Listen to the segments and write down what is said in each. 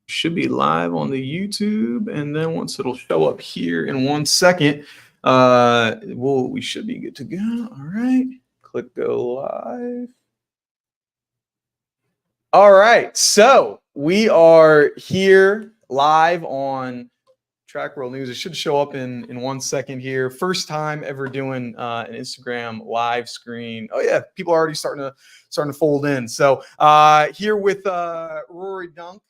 Should be live on the YouTube, and then once it'll show up here in 1 second, we should be good to go. All right, click go live. All right, so we are here live on Track World News. It should show up in 1 second here. First time ever doing an Instagram live screen. Oh yeah, people are already starting to fold in. So here with Rory Dunk.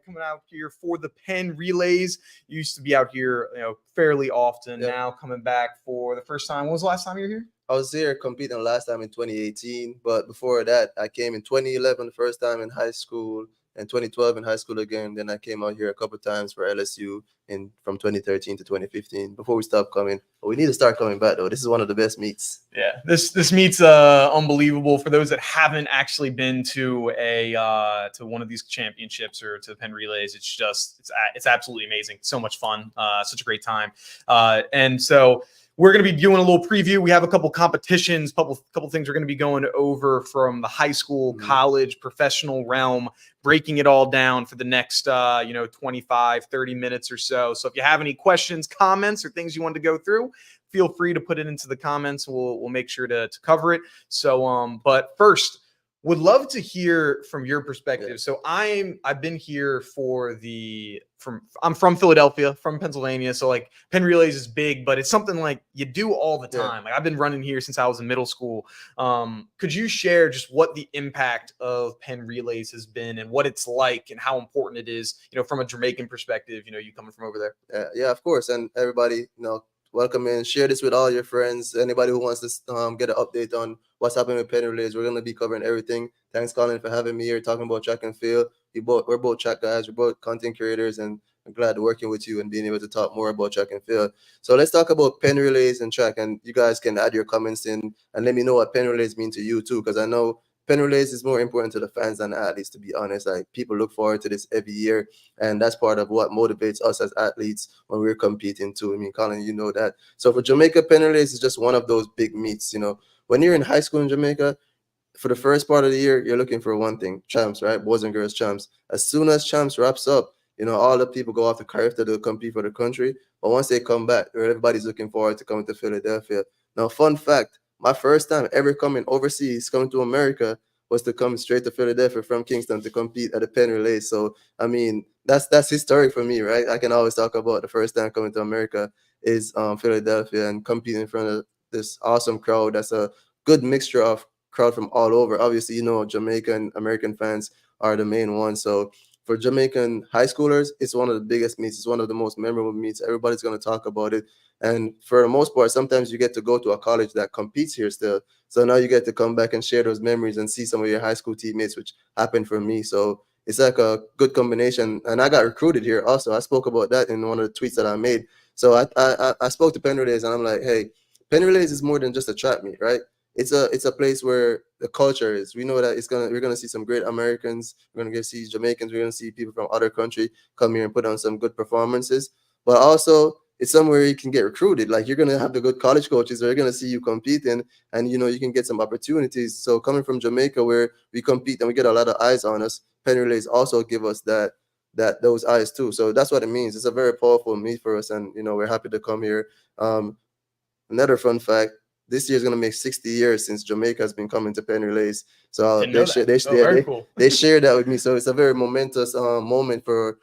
Coming out here for the Penn Relays. You used to be out here, fairly often. Yep. Now coming back for the first time. When was the last time you were here? I was here competing last time in 2018, but before that, I came in 2011 the first time in high school, and 2012 in high school again. Then I came out here a couple of times for LSU from 2013 to 2015 before we stopped coming. But we need to start coming back, though. This is one of the best meets. Yeah, this meet's unbelievable. For those that haven't actually been to to one of these championships or to the Penn Relays, it's absolutely amazing. So much fun, such a great time, and so. We're going to be doing a little preview. We have a couple competitions, couple things we're going to be going over from the high school, college, professional realm, breaking it all down for the next, 25, 30 minutes or so. So if you have any questions, comments, or things you want to go through, feel free to put it into the comments. We'll make sure to cover it. So, but first, would love to hear from your perspective. Yeah. So I've been here I'm from Philadelphia, from Pennsylvania. So like Penn Relays is big, but it's something like you do all the time. Yeah. Like I've been running here since I was in middle school. Could you share just what the impact of Penn Relays has been and what it's like and how important it is, from a Jamaican perspective, you coming from over there? Yeah, of course. And everybody, welcome in. Share this with all your friends. Anybody who wants to get an update on what's happening with Penn Relays, we're going to be covering everything. Thanks, Colin, for having me here talking about track and field. We're both track guys. We're both content creators, and I'm glad working with you and being able to talk more about track and field. So let's talk about Penn Relays and track, and you guys can add your comments in and let me know what Penn Relays mean to you too, because I know Penn Relays is more important to the fans than the athletes, to be honest. Like people look forward to this every year, and that's part of what motivates us as athletes when we're competing too. I mean, Colin, you know that. So for Jamaica, Penn Relays is just one of those big meets. When you're in high school in Jamaica, for the first part of the year, you're looking for one thing: champs, right? Boys and girls champs. As soon as champs wraps up, all the people go off to Carifta to compete for the country. But once they come back, everybody's looking forward to coming to Philadelphia. Now, fun fact, my first time ever coming overseas, coming to America, was to come straight to Philadelphia from Kingston to compete at the Penn Relays. So, I mean, that's historic for me, right? I can always talk about the first time coming to America is Philadelphia and competing in front of this awesome crowd. That's a good mixture of crowd from all over. Obviously, Jamaican American fans are the main ones. So for Jamaican high schoolers, it's one of the biggest meets. It's one of the most memorable meets. Everybody's going to talk about it. And for the most part, sometimes you get to go to a college that competes here still. So now you get to come back and share those memories and see some of your high school teammates, which happened for me. So it's like a good combination. And I got recruited here also. I spoke about that in one of the tweets that I made. So I spoke to Penn Relays and I'm like, hey, Penn Relays is more than just a track meet, right? It's a place where the culture is. We know that we're gonna see some great Americans. We're gonna see Jamaicans. We're gonna see people from other country come here and put on some good performances. But also, it's somewhere you can get recruited. Like you're gonna have the good college coaches. They're gonna see you competing, and you can get some opportunities. So coming from Jamaica, where we compete and we get a lot of eyes on us, Penn Relays also give us those eyes too. So that's what it means. It's a very powerful meet for us, and we're happy to come here. Another fun fact: this year is going to make 60 years since Jamaica has been coming to Penn Relays. So they shared that with me. So it's a very momentous moment for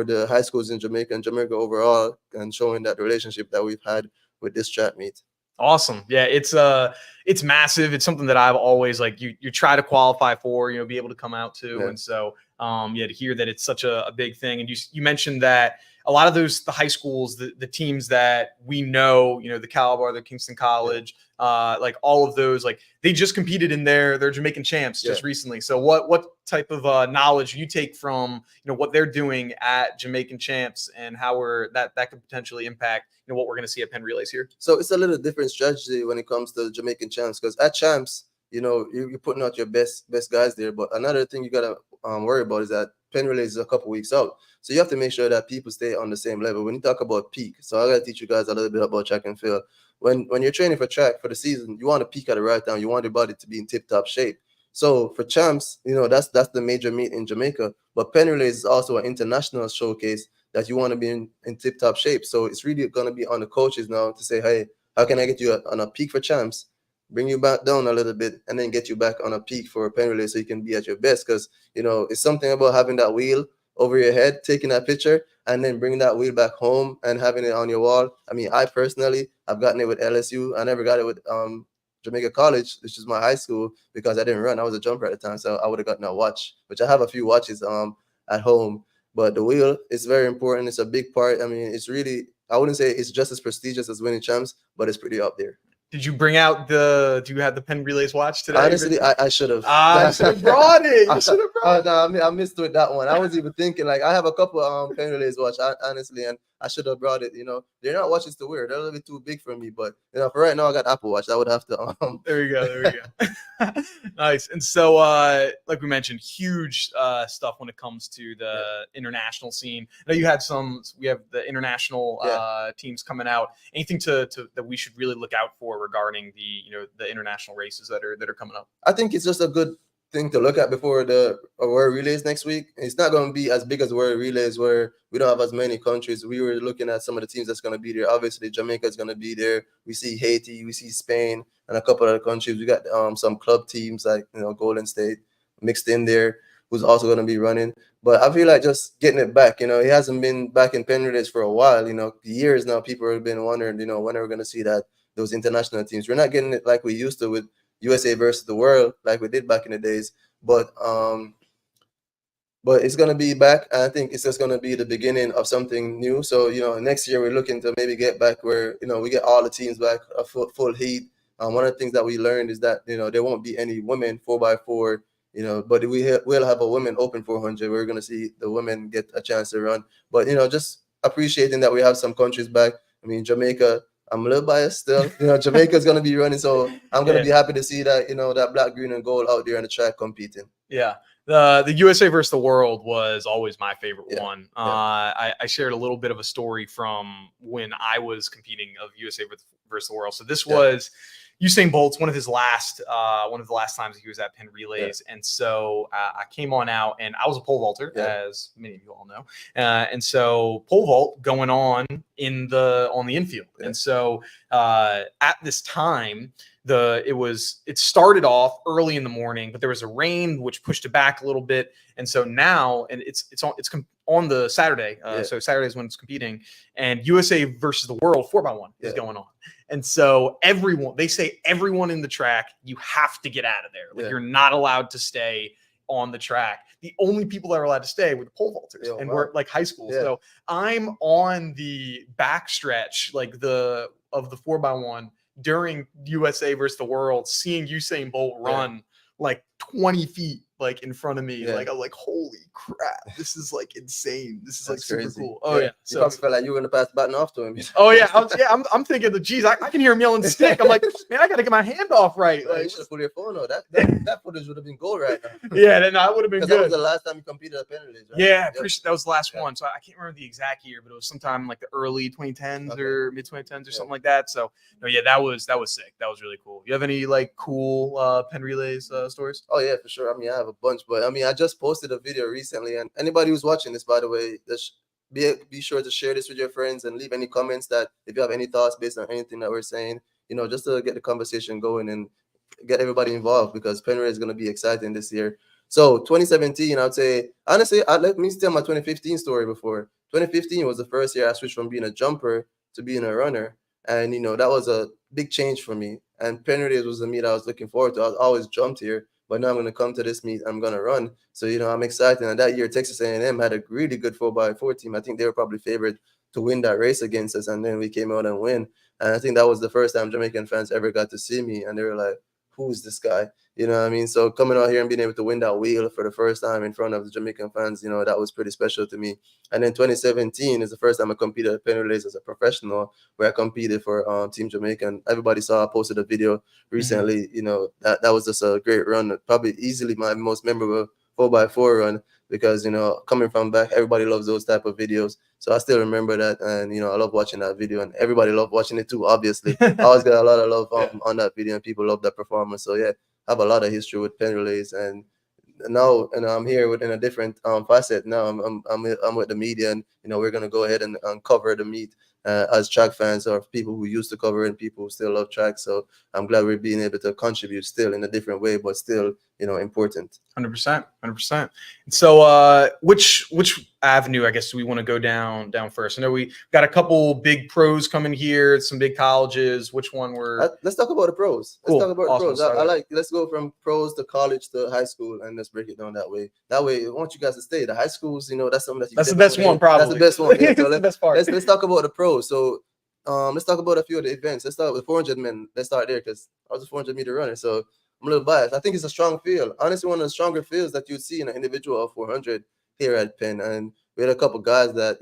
the high schools in Jamaica and Jamaica overall, and showing that relationship that we've had with this chat meet. Awesome. Yeah, it's massive. It's something that I've always you try to qualify for, be able to come out to. Yeah. And so to hear that it's such a big thing. And you mentioned that a lot of the high schools, the teams that we know, the Calabar, the Kingston College, all of those, they just competed in their Jamaican champs just recently. So what type of knowledge you take from, what they're doing at Jamaican champs and how that could potentially impact, what we're going to see at Penn Relays here? So it's a little different strategy when it comes to Jamaican champs, because at champs, you're putting out your best guys there. But another thing you got to worry about is that Penn Relays is a couple weeks out. So you have to make sure that people stay on the same level. When you talk about peak, so I got to teach you guys a little bit about track and field. When you're training for track for the season, you want to peak at the right time. You want your body to be in tip-top shape. So for champs, that's the major meet in Jamaica. But Penn Relays is also an international showcase that you want to be in tip-top shape. So it's really going to be on the coaches now to say, hey, how can I get you on a peak for champs, bring you back down a little bit, and then get you back on a peak for Penn Relays so you can be at your best? Because, it's something about having that wheel over your head, taking that picture, and then bringing that wheel back home and having it on your wall. I mean, I personally, I've gotten it with LSU. I never got it with Jamaica College, which is my high school, because I didn't run. I was a jumper at the time, so I would have gotten a watch, which I have a few watches at home. But the wheel is very important. It's a big part. I mean, it's really, I wouldn't say it's just as prestigious as winning champs, but it's pretty up there. Did you do you have the Penn Relays watch today? Honestly, I should have. I should have brought it. You should have brought it. I missed with that one. I was even thinking, like, I have a couple Penn Relays watch, honestly, and I should have brought it. They're not watches to wear. They're a little bit too big for me. But for right now, I got Apple Watch. I would have to. There we go. Nice. And so, like we mentioned, huge stuff when it comes to the international scene. I know you had we have the international teams coming out. Anything to that we should really look out for regarding the international races that are coming up? I think it's just a good thing to look at before the World Relays next week. It's not going to be as big as World Relays, where we don't have as many countries. We were looking at some of the teams that's going to be there. Obviously, Jamaica is going to be there. We see Haiti, we see Spain, and a couple other countries. We got some club teams like Golden State mixed in there, who's also going to be running. But I feel like just getting it back. It hasn't been back in Penn Relays for a while. Years now, people have been wondering, when are we going to see those international teams? We're not getting it like we used to with USA versus the world, like we did back in the days. But it's going to be back. And I think it's just going to be the beginning of something new. So, next year we're looking to maybe get back where, we get all the teams back a full heat. One of the things that we learned is that, there won't be any women 4x4, but we'll have a women open 400. We're going to see the women get a chance to run. But, just appreciating that we have some countries back. I mean, Jamaica, I'm a little biased still. Jamaica's going to be running. So I'm going to be happy to see that, that black, green, and gold out there on the track competing. Yeah. The USA versus the world was always my favorite one. I shared a little bit of a story from when I was competing of USA versus the world. So this was Usain Bolt's one of the last times he was at Penn Relays. And so I came on out, and I was a pole vaulter, as many of you all know. And so pole vault going on on the infield. And so at this time, it started off early in the morning, but there was a rain which pushed it back a little bit. And so now, and it's on the Saturday. So Saturday is when it's competing, and USA versus the world 4x1 is going on. And so they say everyone in the track, you have to get out of there. Like you're not allowed to stay on the track. The only people that are allowed to stay were the pole vaulters, and we're like high school. So I'm on the back stretch, like of the 4x1 during USA versus the world, seeing Usain Bolt run like 20 feet like in front of me. Like I'm like, holy crap, this is like insane. This is like super crazy. Cool. Oh yeah. So you probably felt like you were gonna pass the baton off to him. Oh yeah. I'm thinking that, geez, I can hear him yelling stick. I'm like, man, I gotta get my hand off right. Like, you should have put your phone on. That footage would have been gold right now. Yeah, then I would have been good. That was the last time you competed at Penn Relays, right? Yeah, that was the last one. So I can't remember the exact year, but it was sometime like the early 2010s or mid 2010s or something like that. So no, yeah, that was sick. That was really cool. You have any like cool Penn Relays stories? Oh yeah, for sure. I mean, I have a bunch, but I mean, I just posted a video recently, and anybody who's watching this, by the way, be sure to share this with your friends and leave any comments that if you have any thoughts based on anything that we're saying, just to get the conversation going and get everybody involved, because Penn Relays is going to be exciting this year. So 2017, I would say, honestly, let me tell my 2015 story before. 2015 was the first year I switched from being a jumper to being a runner. And, that was a big change for me. And Penn Relays was the meet I was looking forward to. I always jumped here, but now I'm going to come to this meet. I'm going to run. So, I'm excited. And that year, Texas A&M had a really good 4x4 team. I think they were probably favored to win that race against us. And then we came out and win. And I think that was the first time Jamaican fans ever got to see me. And they were like, who's this guy? You know what I mean? So coming out here and being able to win that wheel for the first time in front of the Jamaican fans, that was pretty special to me. And then 2017 is the first time I competed at Penn Relays as a professional, where I competed for Team Jamaica. And everybody saw I posted a video recently. That was just a great run, probably easily my most memorable 4x4 run, because coming from back, everybody loves those type of videos. So I still remember that, and I love watching that video, and everybody loved watching it too. Obviously, I always got a lot of love on that video, and people love that performance. So yeah, have a lot of history with Penn Relays, and now I'm here in a different facet. Now I'm with the media, and we're gonna go ahead and cover the meet as track fans, or people who used to cover it and people who still love track. So I'm glad we're being able to contribute still in a different way, but still important. 100%, 100%. So, which avenue, I guess, do we want to go down first? I know we got a couple big pros coming here, some big colleges. Which one Let's talk about the pros. Cool. Let's talk about Awesome. the pros. Let's go from pros to college to high school, and let's break it down that way. That way, I want you guys to stay. The high schools, that's something that's the best one, probably. That's the best one. Yeah, so the best part. Let's talk about the pros. So, let's talk about a few of the events. Let's start with 400 men. Let's start there because I was a 400 meter runner, so I'm a little biased. I think it's a strong field. Honestly, one of the stronger fields that you'd see in an individual of 400 here at Penn. And we had a couple guys that,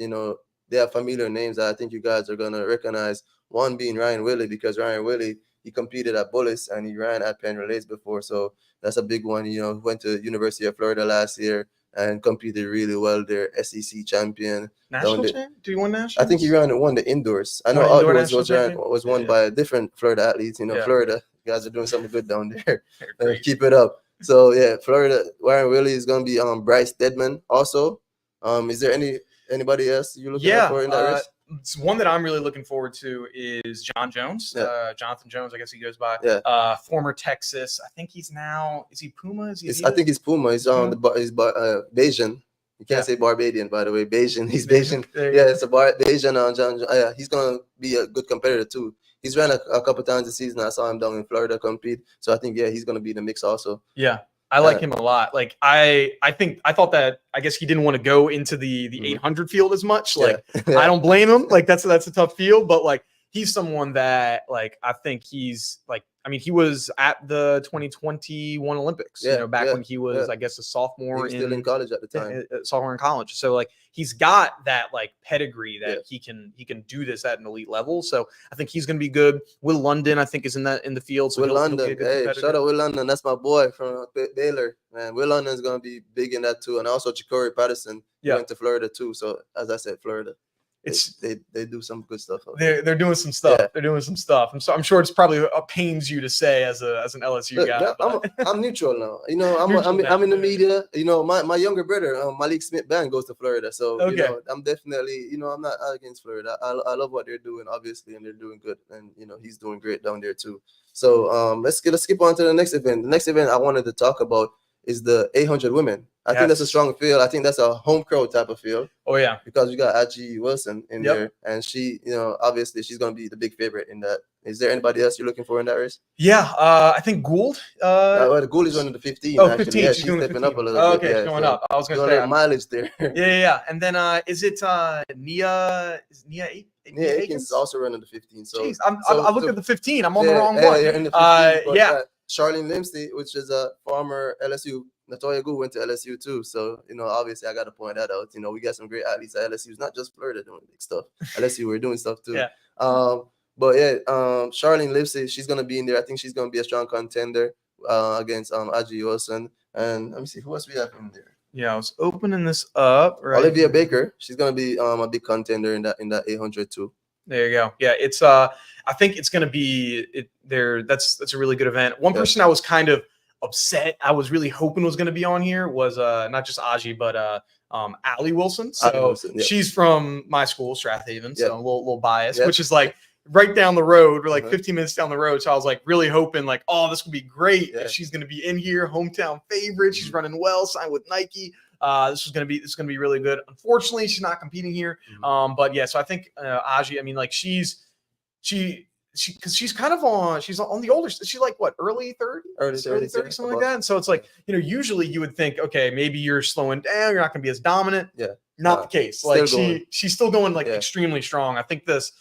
they have familiar names that I think you guys are going to recognize. One being Ryan Willie, because Ryan Willie, he competed at Bullis and he ran at Penn Relays before. So that's a big one. Went to University of Florida last year and competed really well there. SEC champion. National champion? Do you win national? I think he won the indoors. I know outdoors was won by a different Florida athletes. Florida. You guys are doing something good down there. Keep it up. So yeah, Florida. Ryan Willie is going to be Bryce Deadman also. Is there anybody else you're looking for in that race? It's one that I'm really looking forward to is John Jones. Jonathan Jones, I guess he goes by. Former Texas. I think he's now. Is he Puma? I think he's Puma. He's he's Bayesian. You can't say Barbadian, by the way. Bayesian. He's Bayesian. Yeah, it's a Bayesian. John. He's gonna be a good competitor too. He's ran a couple times this season. I saw him down in Florida compete. So I think he's gonna be in the mix also. Yeah. I like him a lot. Like I thought that I guess he didn't want to go into the 800 field as much. Like I don't blame him. Like that's a tough field, but like he's someone that like I think he's like he was at the 2021 Olympics. Back when he was I guess a sophomore. He was still in college at the time. Sophomore in college. So like he's got that like pedigree that he can do this at an elite level. So I think he's gonna be good. Will London I think is in the field. So Will London, shout out Will London. That's my boy from Baylor. Man, Will London is gonna be big in that too, and also Ja'Cory Patterson went to Florida too. So as I said, Florida. They do some good stuff. They're doing some stuff. Yeah. They're doing some stuff. I'm sure it's probably pains you to say as an LSU guy. I'm neutral now. I'm in the media. My younger brother, Malik Smith Band, goes to Florida. So I'm definitely I'm not against Florida. I love what they're doing, obviously, and they're doing good. And he's doing great down there too. So let's skip on to the next event. The next event I wanted to talk about is the 800 women. I think that's a strong field. I think that's a home crowd type of field. Oh yeah, because we got Aji Wilson in there, and she, obviously she's gonna be the big favorite in that. Is there anybody else you're looking for in that race? Yeah, I think Gould. Gould is running the 15. Oh, 15. Yeah, she's stepping up a little bit. Okay, she's going up. I was gonna say mileage there. Yeah. And then is it Nia? Is Nia Aikens is also running the 15. So, jeez, I looked at the 15. I'm on the wrong one. You're in the 15, Charlene Limsey, which is a former LSU. Natoya Gould went to LSU too, so obviously I got to point that out. We got some great athletes at LSU. It's not just Florida doing big stuff. LSU we're doing stuff too. Charlene Limsey, she's gonna be in there. I think she's gonna be a strong contender against Aji Wilson. And let me see who else we have in there. Yeah, I was opening this up. Right. Olivia Baker, she's gonna be a big contender in that 800 too. There you go. Yeah, it's I think it's gonna be there. That's a really good event. One person I was kind of upset I was really hoping was going to be on here was not just Aji but Allie Wilson. So she's from my school, Strathaven, so a little biased, which is like right down the road. We're like 15 minutes down the road, so I was like really hoping like, oh, this will be great. She's going to be in here, hometown favorite. She's running well, signed with Nike. This is going to be really good. Unfortunately, she's not competing here. But yeah, so I think Aji, I mean, like she's kind of on the older, she's like what, early 30s, something like that. And so it's like, usually you would think, okay, maybe you're slowing down, you're not going to be as dominant. Not the case. Like she's still going like extremely strong. I think this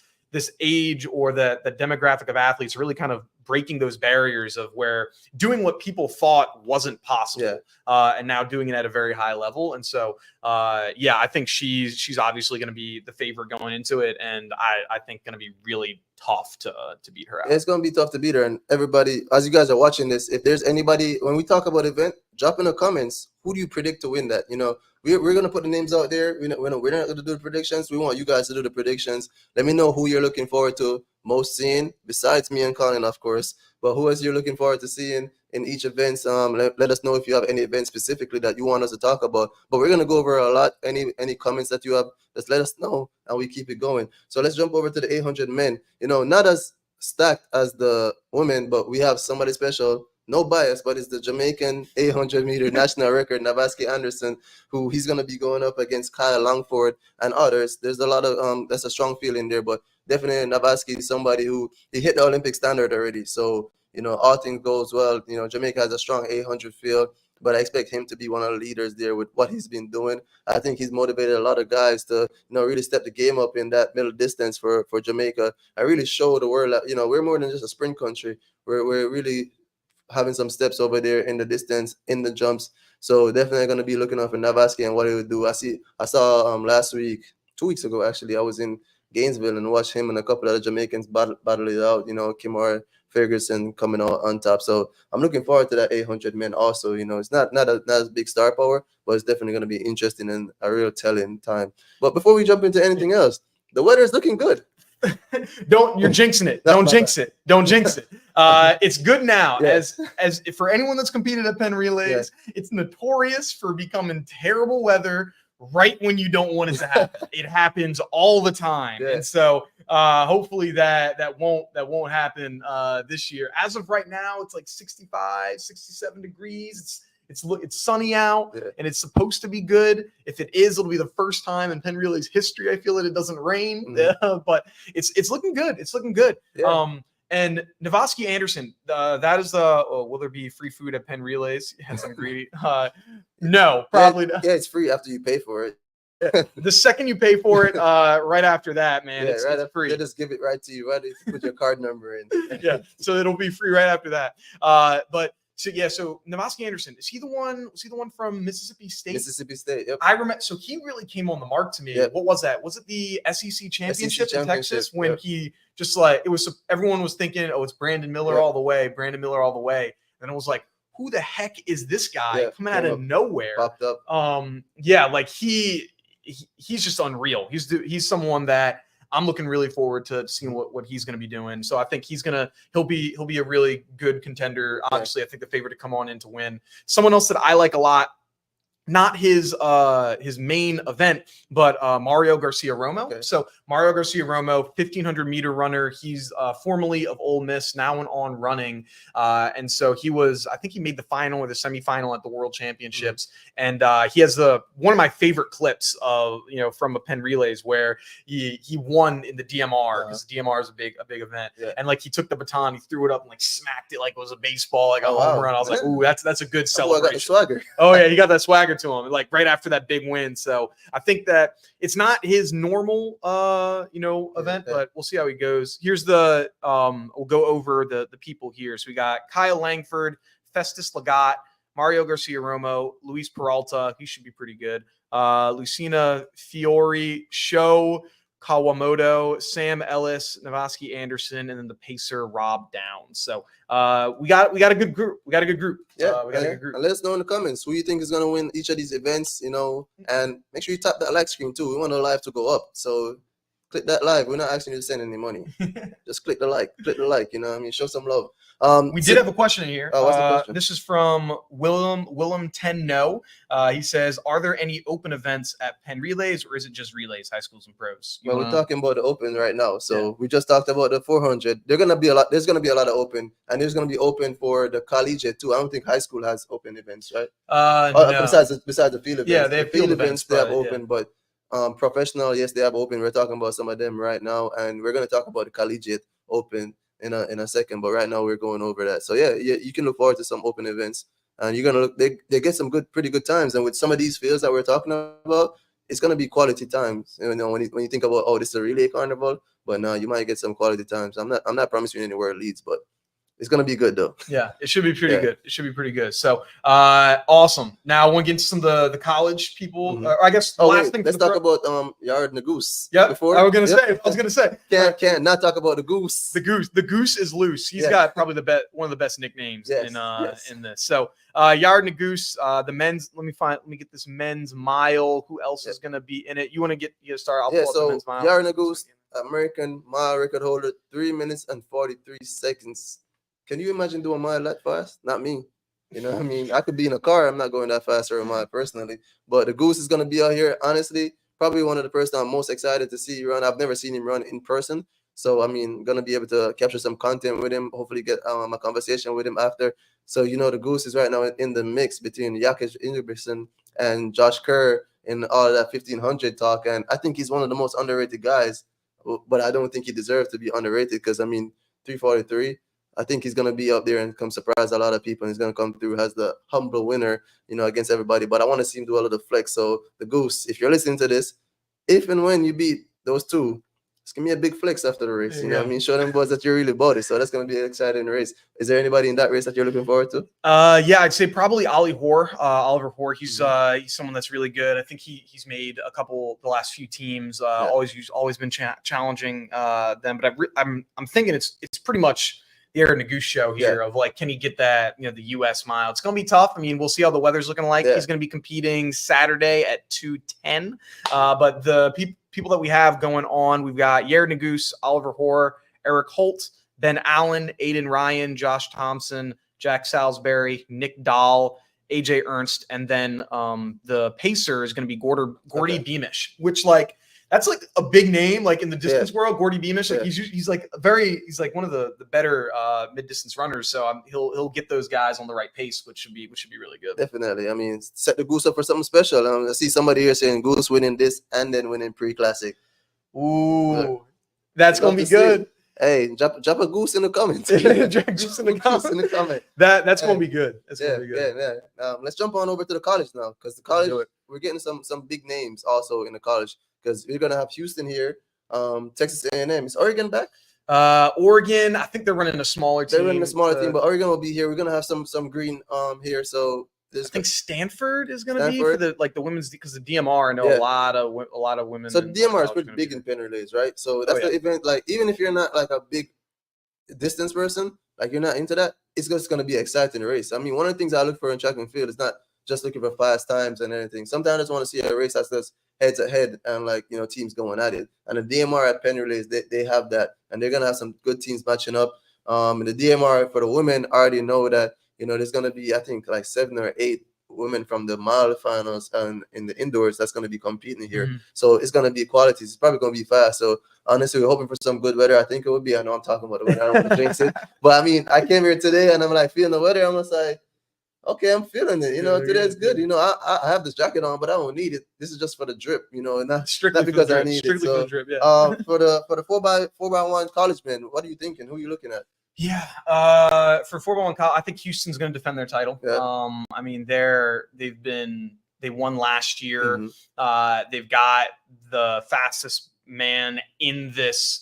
age or the demographic of athletes really kind of breaking those barriers of where doing what people thought wasn't possible and now doing it at a very high level. And so I think she's obviously going to be the favorite going into it, and I think going to be really tough to beat her out. It's going to be tough to beat her. And everybody, as you guys are watching this, if there's anybody, when we talk about event, drop in the comments, who do you predict to win that? We're going to put the names out there. We're not going to do the predictions. We want you guys to do the predictions. Let me know who you're looking forward to most seeing, besides me and Colin, of course. But who else you're looking forward to seeing in each event? Let us know if you have any events specifically that you want us to talk about. But we're gonna go over a lot. Any comments that you have, just let us know, and we keep it going. So let's jump over to the 800 men. Not as stacked as the women, but we have somebody special. No bias, but it's the Jamaican 800-meter national record, Navaski Anderson, who he's going to be going up against Kyle Longford and others. There's a lot of that's a strong feeling there, but definitely Navaski is somebody who he hit the Olympic standard already. So all things goes well. Jamaica has a strong 800 field, but I expect him to be one of the leaders there with what he's been doing. I think he's motivated a lot of guys to really step the game up in that middle distance for Jamaica. I really show the world that we're more than just a sprint country. We're really having some steps over there in the distance, in the jumps. So definitely going to be looking out for Navaski and what he would do. I saw last week, 2 weeks ago actually, I was in Gainesville and watched him and a couple of the Jamaicans battle it out. Kimura Ferguson coming out on top. So I'm looking forward to that 800 men also. It's not as big star power, but it's definitely going to be interesting and a real telling time. But before we jump into anything else, the weather is looking good. You're jinxing it. Don't jinx it. Don't jinx it. It's good now. Yeah. As for anyone that's competed at Penn Relays, it's notorious for becoming terrible weather right when you don't want it to happen. It happens all the time. Yeah. And so hopefully that won't happen this year. As of right now, it's like 65, 67 degrees. It's sunny out, and it's supposed to be good. If it is, it'll be the first time in Penn Relays history I feel that it doesn't rain. But it's looking good. It's looking good. Yeah. And Navaski Anderson, that is will there be free food at Penn Relays? Has some greedy? No, probably not. Yeah, it's free after you pay for it. The second you pay for it, right after that, man, it's free. They just give it right to you. Right, if you put your card number in. Yeah, so it'll be free right after that. So Navaski Anderson, was he the one from Mississippi State? Mississippi State, yep. I remember. So he really came on the mark to me. Yep. What was that? Was it the SEC championship in Texas when he just everyone was thinking, oh, it's Brandon Miller all the way, Brandon Miller all the way, and it was like, who the heck is this guy coming out of nowhere? Popped up. He's just unreal. He's someone that I'm looking really forward to seeing what he's going to be doing. So I think he'll be a really good contender. Obviously, I think the favorite to come on in to win. Someone else that I like a lot, not his main event, but Mario Garcia Romo. Okay. So Mario Garcia Romo, 1,500 meter runner. He's formerly of Ole Miss, now on running, and so I think he made the final or the semifinal at the World Championships. Mm-hmm. And he has one of my favorite clips of from a Penn Relays where he won in the DMR, because the DMR is a big event, and he took the baton, he threw it up and smacked it like it was a baseball, like a home run. I was like, ooh, that's a good celebration. Got the swagger. Oh yeah, he got that swagger to him, right after that big win. So I think that it's not his normal event, but we'll see how he goes. Here's we'll go over the people here. So we got Kyle Langford, Festus Lagat, Mario Garcia Romo, Luis Peralta, he should be pretty good. Lucina Fiore, Sho Kawamoto, Sam Ellis, Navaski Anderson, and then the pacer Rob Downs. So we got a good group. We got a good group. And let us know in the comments who you think is gonna win each of these events. And make sure you tap that like screen too. We want the live to go up. So click that like. We're not asking you to send any money. Just click the like. Show some love. We did have a question in here. What's the question? This is from Willem 10 No. He says, are there any open events at Penn Relays, or is it just relays, high schools and pros? We're talking about the open right now. So we just talked about the 400. There's gonna be a lot of open, and there's gonna be open for the collegiate too. I don't think high school has open events, right? No. Besides the field events. Yeah, they have field events. They have open, but professional, yes, they have open. We're talking about some of them right now, and we're gonna talk about the collegiate open in a second. But right now we're going over that. So yeah, you can look forward to some open events, and you're gonna look. They get some pretty good times, and with some of these fields that we're talking about, it's gonna be quality times. When you think about, oh, this is a relay carnival, but now you might get some quality times. I'm not promising you anywhere it leads, but it's gonna be good though. Yeah, it should be pretty good. It should be pretty good. So awesome. Now I want to get into some of the college people. Mm-hmm. I guess last thing. Let's talk about Yard and the Goose. Yeah, before I was gonna say. Can't not talk about the Goose. The Goose is loose. He's got probably one of the best nicknames in this. So Yard and the Goose. The men's. Let me get this men's mile. Who else is gonna be in it? You want to get start? I'll pull up the men's mile. Yard and the Goose, American mile record holder, 3 minutes and 43 seconds. Can you imagine doing a mile that fast? Not me. You know what I mean? I could be in a car. I'm not going that fast or a mile personally. But the Goose is going to be out here. Honestly, probably one of the person I'm most excited to see run. I've never seen him run in person. So, I mean, going to be able to capture some content with him, hopefully get a conversation with him after. So, you know, the Goose is right now in the mix between Jakic Ingebrigtsen and Josh Kerr in all of that 1500 talk. And I think he's one of the most underrated guys. But I don't think he deserves to be underrated because, I mean, 343. I think he's going to be up there and come surprise a lot of people. And he's going to come through as the humble winner, you know, against everybody. But I want to see him do a little flex. So the Goose, if you're listening to this, if and when you beat those two, just give me a big flex after the race. You know what I mean? Show them boys that you're really about it. So that's going to be an exciting race. Is there anybody in that race that you're looking forward to? Yeah, I'd say probably Oliver Hoare. He's someone that's really good. I think he's made a couple the last few teams. Always been challenging them. But I'm thinking it's pretty much the Aaron Nagus show here of like, can he get that, the US mile? It's going to be tough. I mean, we'll see how the weather's looking like. He's going to be competing Saturday at 2:10. But the people that we have going on, we've got Yair Nagus, Oliver Hoare, Eric Holt, Ben Allen, Aiden Ryan, Josh Thompson, Jack Salisbury, Nick Dahl, AJ Ernst, and then the pacer is going to be Gordy Beamish, which that's like a big name, like in the distance world. Gordy Beamish, like he's like one of the better mid distance runners. So he'll get those guys on the right pace, which should be really good. Definitely. I mean, set the Goose up for something special. I see somebody here saying Goose winning this and then winning pre-classic. Ooh, that's gonna be good. Hey, drop a Goose in the comments. Goose in the comment. That's gonna be good. That's gonna be good. Yeah. Let's jump on over to the college now, because the college we're getting some big names also in the college. Because we're gonna have Houston here, Texas A&M. Is Oregon back? Oregon, I think they're running a smaller team. They're running a smaller team, but Oregon will be here. We're gonna have some green here. So I think Stanford is gonna be for the women's, because the DMR. I know a lot of women. So the DMR is pretty big in Penn Relays, right? So that's the event. Like, even if you're not like a big distance person, like you're not into that, it's just gonna be an exciting race. I mean, one of the things I look for in track and field is not just looking for fast times and anything. Sometimes I just want to see a race that's just head to head and teams going at it. And the DMR at Penn Relays, they have that, and they're gonna have some good teams matching up. And the DMR for the women, I already know that there's gonna be, I think, like 7 or 8 women from the mile finals and in the indoors that's gonna be competing here. Mm-hmm. So it's gonna be quality. It's probably gonna be fast. So honestly, we're hoping for some good weather. I think it would be. I know I'm talking about the weather. I don't want to jinx it, but I mean, I came here today and I'm like feeling the weather. I'm just like, okay, I'm feeling it. Today's good. I have this jacket on, but I don't need it. This is just for the drip, and not strictly because I need it. So, for the drip, for the 4x1 college men, what are you thinking? Who are you looking at? Yeah, for 4x1 college, I think Houston's going to defend their title. Yeah. I mean, they won last year. Mm-hmm. They've got the fastest man in this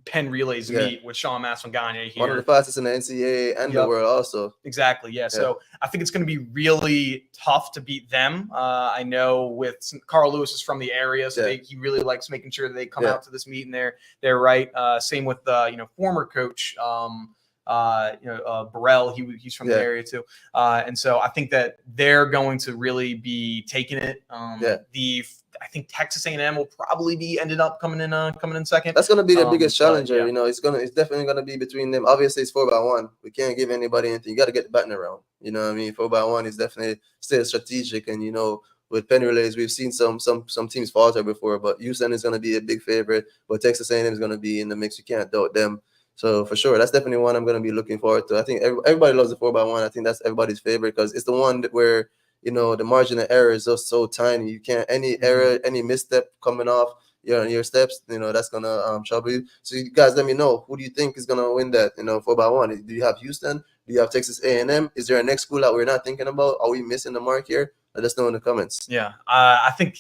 Penn Relays meet with Sean Masson-Gagne here. One of the fastest in the NCAA and the world also. Exactly, yeah. So I think it's going to be really tough to beat them. I know Carl Lewis is from the area, so he really likes making sure that they come out to this meet and they're right. Same with former coach Burrell. He's from the area too, and so I think that they're going to really be taking it. I think Texas A&M will probably be ended up coming in second. That's going to be the biggest challenger. It's definitely going to be between them. Obviously, it's 4x1. We can't give anybody anything. You got to get the batting around. You know what I mean? 4x1 is definitely still strategic, and with Penn Relays, we've seen some teams falter before, but Houston is going to be a big favorite. But Texas A&M is going to be in the mix. You can't doubt them. So for sure, that's definitely one I'm going to be looking forward to. I think everybody loves the 4x1. I think that's everybody's favorite because it's the one where the margin of error is just so tiny. You can't any error, any misstep coming off your steps. That's gonna trouble you. So you guys, let me know, who do you think is gonna win that? 4x1. Do you have Houston? Do you have Texas A&M? Is there a next school that we're not thinking about? Are we missing the mark here? Let us know in the comments. Yeah, I think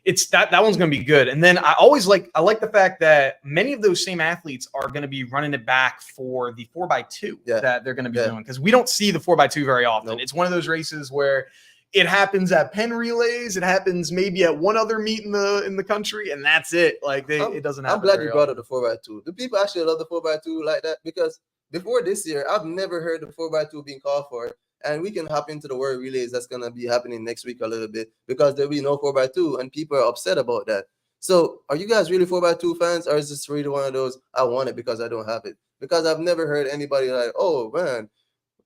it's that one's going to be good. And then I like the fact that many of those same athletes are going to be running it back for the 4x2 that they're going to be doing, because we don't see the 4x2 very often. Nope. It's one of those races where it happens at Penn Relays. It happens maybe at one other meet in the country, and that's it. It doesn't happen. I'm glad you brought up the 4x2. Do people actually love the 4x2 like that? Because before this year, I've never heard the 4x2 being called for. And we can hop into the word relays that's going to be happening next week a little bit, because there'll be no 4x2 and people are upset about that. So are you guys really 4x2 fans, or is this really one of those, I want it because I don't have it? because I've never heard anybody like, oh man,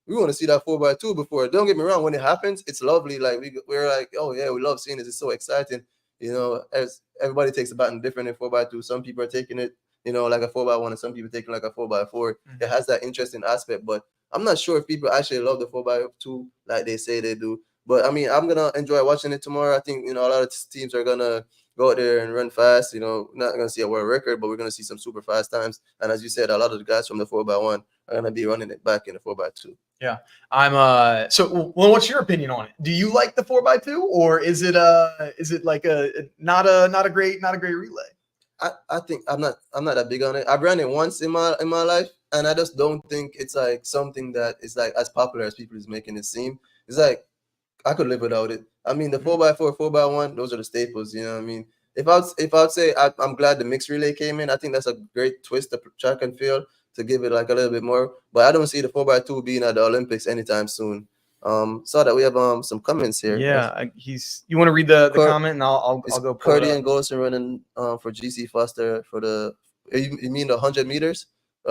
we want to see that 4x2 before. Don't get me wrong, when it happens, it's lovely. Like we're like, oh yeah, we love seeing this. It's so exciting. As everybody takes the baton different in 4x2. Some people are taking it, like a 4x1, and some people taking like a 4x4. Mm-hmm. It has that interesting aspect, but I'm not sure if people actually love the 4x2 like they say they do. But I mean, I'm gonna enjoy watching it tomorrow. I think a lot of teams are gonna go out there and run fast. Not gonna see a world record, but we're gonna see some super fast times. And as you said, a lot of the guys from the 4x1 are gonna be running it back in the 4x2. Yeah, I'm so well, what's your opinion on it? Do you like the 4x2, or is it like not a great relay? I think I'm not that big on it. I've ran it once in my life, and I just don't think it's like something that is like as popular as people is making it seem. It's like I could live without it. I mean, the 4x4, 4x1, those are the staples. You know what I mean? If I'd say I'm glad the mixed relay came in. I think that's a great twist to track and field to give it like a little bit more. But I don't see the 4x2 being at the Olympics anytime soon. Saw that we have some comments here. Yeah, you want to read the comment, and I'll go pull Curdy it up. and Golson running for GC Foster for the. You mean the 100 meters?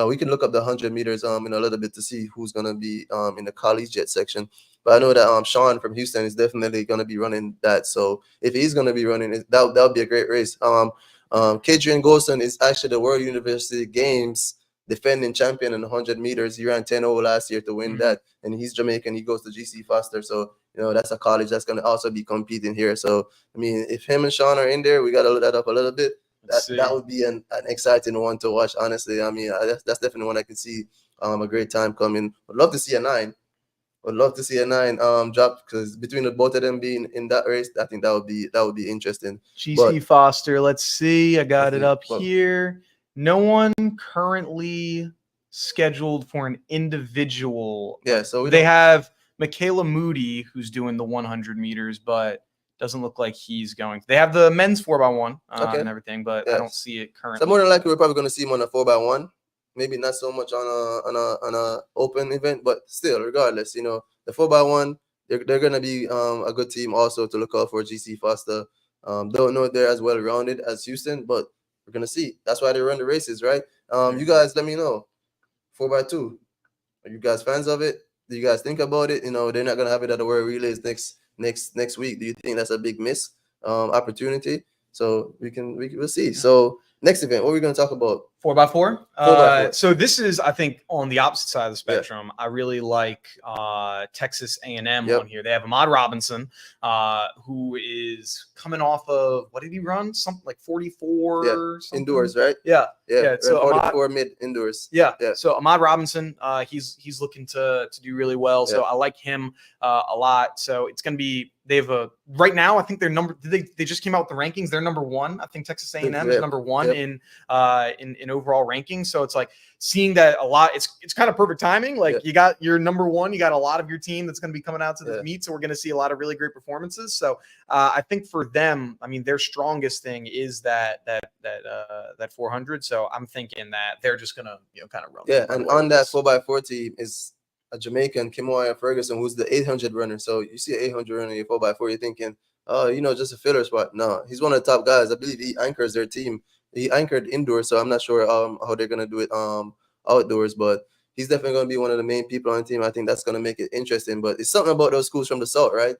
We can look up the 100 meters in a little bit to see who's gonna be in the collegiate section. But I know that Sean from Houston is definitely gonna be running that. So if he's gonna be running it, that would be a great race. Kadrian Golson is actually the World University Games defending champion in 100 meters. He ran 10-0 last year to win that, and he's Jamaican. He goes to GC Foster, so that's a college that's going to also be competing here. So I mean, if him and Sean are in there, we got to look that up a little bit. That would be an exciting one to watch. Honestly, I mean, that's definitely one I can see a great time coming. Would love to see a 9. Would love to see a 9 drop, because between the both of them being in that race, I think that would be interesting. GC Foster, let's see. I got it up here. No one currently scheduled for an individual. Yeah, so they have Michaela Moody, who's doing the 100 meters, but doesn't look like he's going. They have the men's 4x1 and everything, but I don't see it currently. So more than likely, we're probably going to see him on a 4x1. Maybe not so much on a open event, but still, regardless, the 4x1, they're going to be a good team also to look out for. GC Foster. Don't know if they're as well rounded as Houston, but we're gonna see. That's why they run the races, right? You guys, let me know. 4x2. Are you guys fans of it? Do you guys think about it? They're not gonna have it at the World Relays next week. Do you think that's a big miss opportunity? So we'll see. So next event, what are we gonna talk about? 4x4. So this is, I think, on the opposite side of the spectrum. I really like Texas A&M on here. They have Ahmad Robinson, who is coming off of, what did he run? Something like 44 indoors, right? Yeah. So 44 mid indoors. Yeah. So Ahmad Robinson, he's looking to do really well. So I like him a lot. So it's gonna be, right now, I think they're they just came out with the rankings. They're number 1. I think Texas A&M is number 1 in overall rankings. So it's like seeing that a lot, it's kind of perfect timing. Like you got your number 1, you got a lot of your team that's going to be coming out to the meet. So we're going to see a lot of really great performances. So I think for them, I mean, their strongest thing is that 400. So I'm thinking that they're just going to, kind of run. Yeah. And on that 4x4 team is a Jamaican, Kimoya Ferguson, who's the 800 runner. So you see an 800 runner in your 4x4, you're thinking, oh, just a filler spot. No, he's one of the top guys. I believe he anchors their team. He anchored indoors, so I'm not sure how they're gonna do it outdoors, but he's definitely gonna be one of the main people on the team. I think that's gonna make it interesting. But it's something about those schools from the South, right?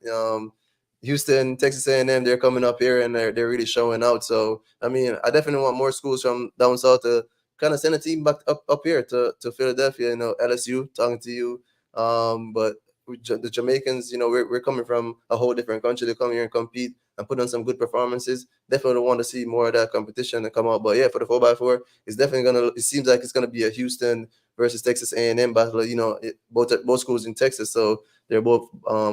Houston, Texas A&M, they're coming up here and they're really showing out. So I mean, I definitely want more schools from down south to kind of send a team back up here to Philadelphia. LSU, talking to you, but the Jamaicans, we're coming from a whole different country to come here and compete and put on some good performances. Definitely want to see more of that competition to come out. But yeah, for the 4x4, it's definitely it seems like it's gonna be a Houston versus Texas A&M battle. Both schools in Texas, so they're both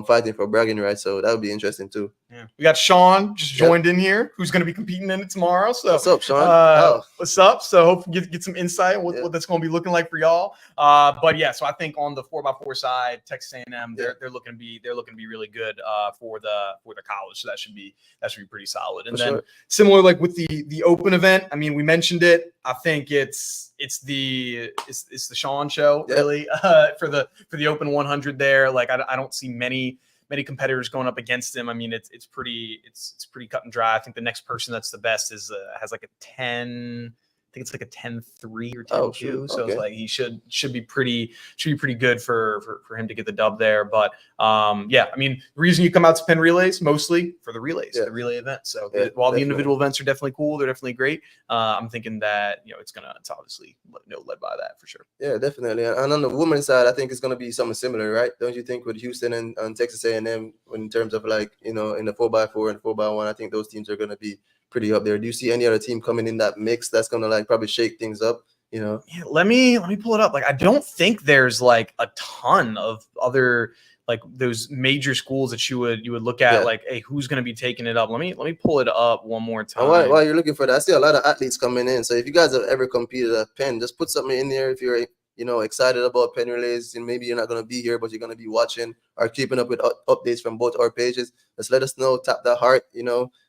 fighting for bragging rights. So that would be interesting too. Yeah, we got Sean just joined in here, who's going to be competing in it tomorrow. So what's up, Sean? What's up? So hopefully get some insight on what that's going to be looking like for y'all. But yeah, so I think on the 4x4 side, Texas A&M, they're looking to be really good for the college. So that should be pretty solid. And then similar like with the open event, I mean, we mentioned it. I think it's the Sean show really for the open 100 there. Like I don't see many competitors going up against him. I mean, it's pretty cut and dry. I think the next person that's the best has like a 10 think it's like a 10-3 or 10-2. Oh, shoot. So Okay. it's like he should be pretty good for him to get the dub there. But yeah, I mean, the reason you come out to Penn Relays mostly for the relays, Yeah. the relay event. So Yeah, while the definitely. individual events are definitely cool, they're definitely great. I'm thinking that it's obviously led by that for sure. Yeah, definitely. And on the women's side, I think it's going to be something similar, right? Don't you think, with Houston and Texas A&M, in terms of like, in the 4x4 and 4x1, I think those teams are going to be pretty up there. Do you see any other team coming in that mix that's going to like probably shake things up? Yeah, let me pull it up. Like, I don't think there's like a ton of other like those major schools that you would look at, like, hey, who's going to be taking it up? Let me pull it up one more time. And while you're looking for that, I see a lot of athletes coming in. So if you guys have ever competed at Penn, just put something in there. If you're excited about Penn Relays, and maybe you're not going to be here, but you're going to be watching or keeping up with updates from both our pages, just let us know. Tap that heart.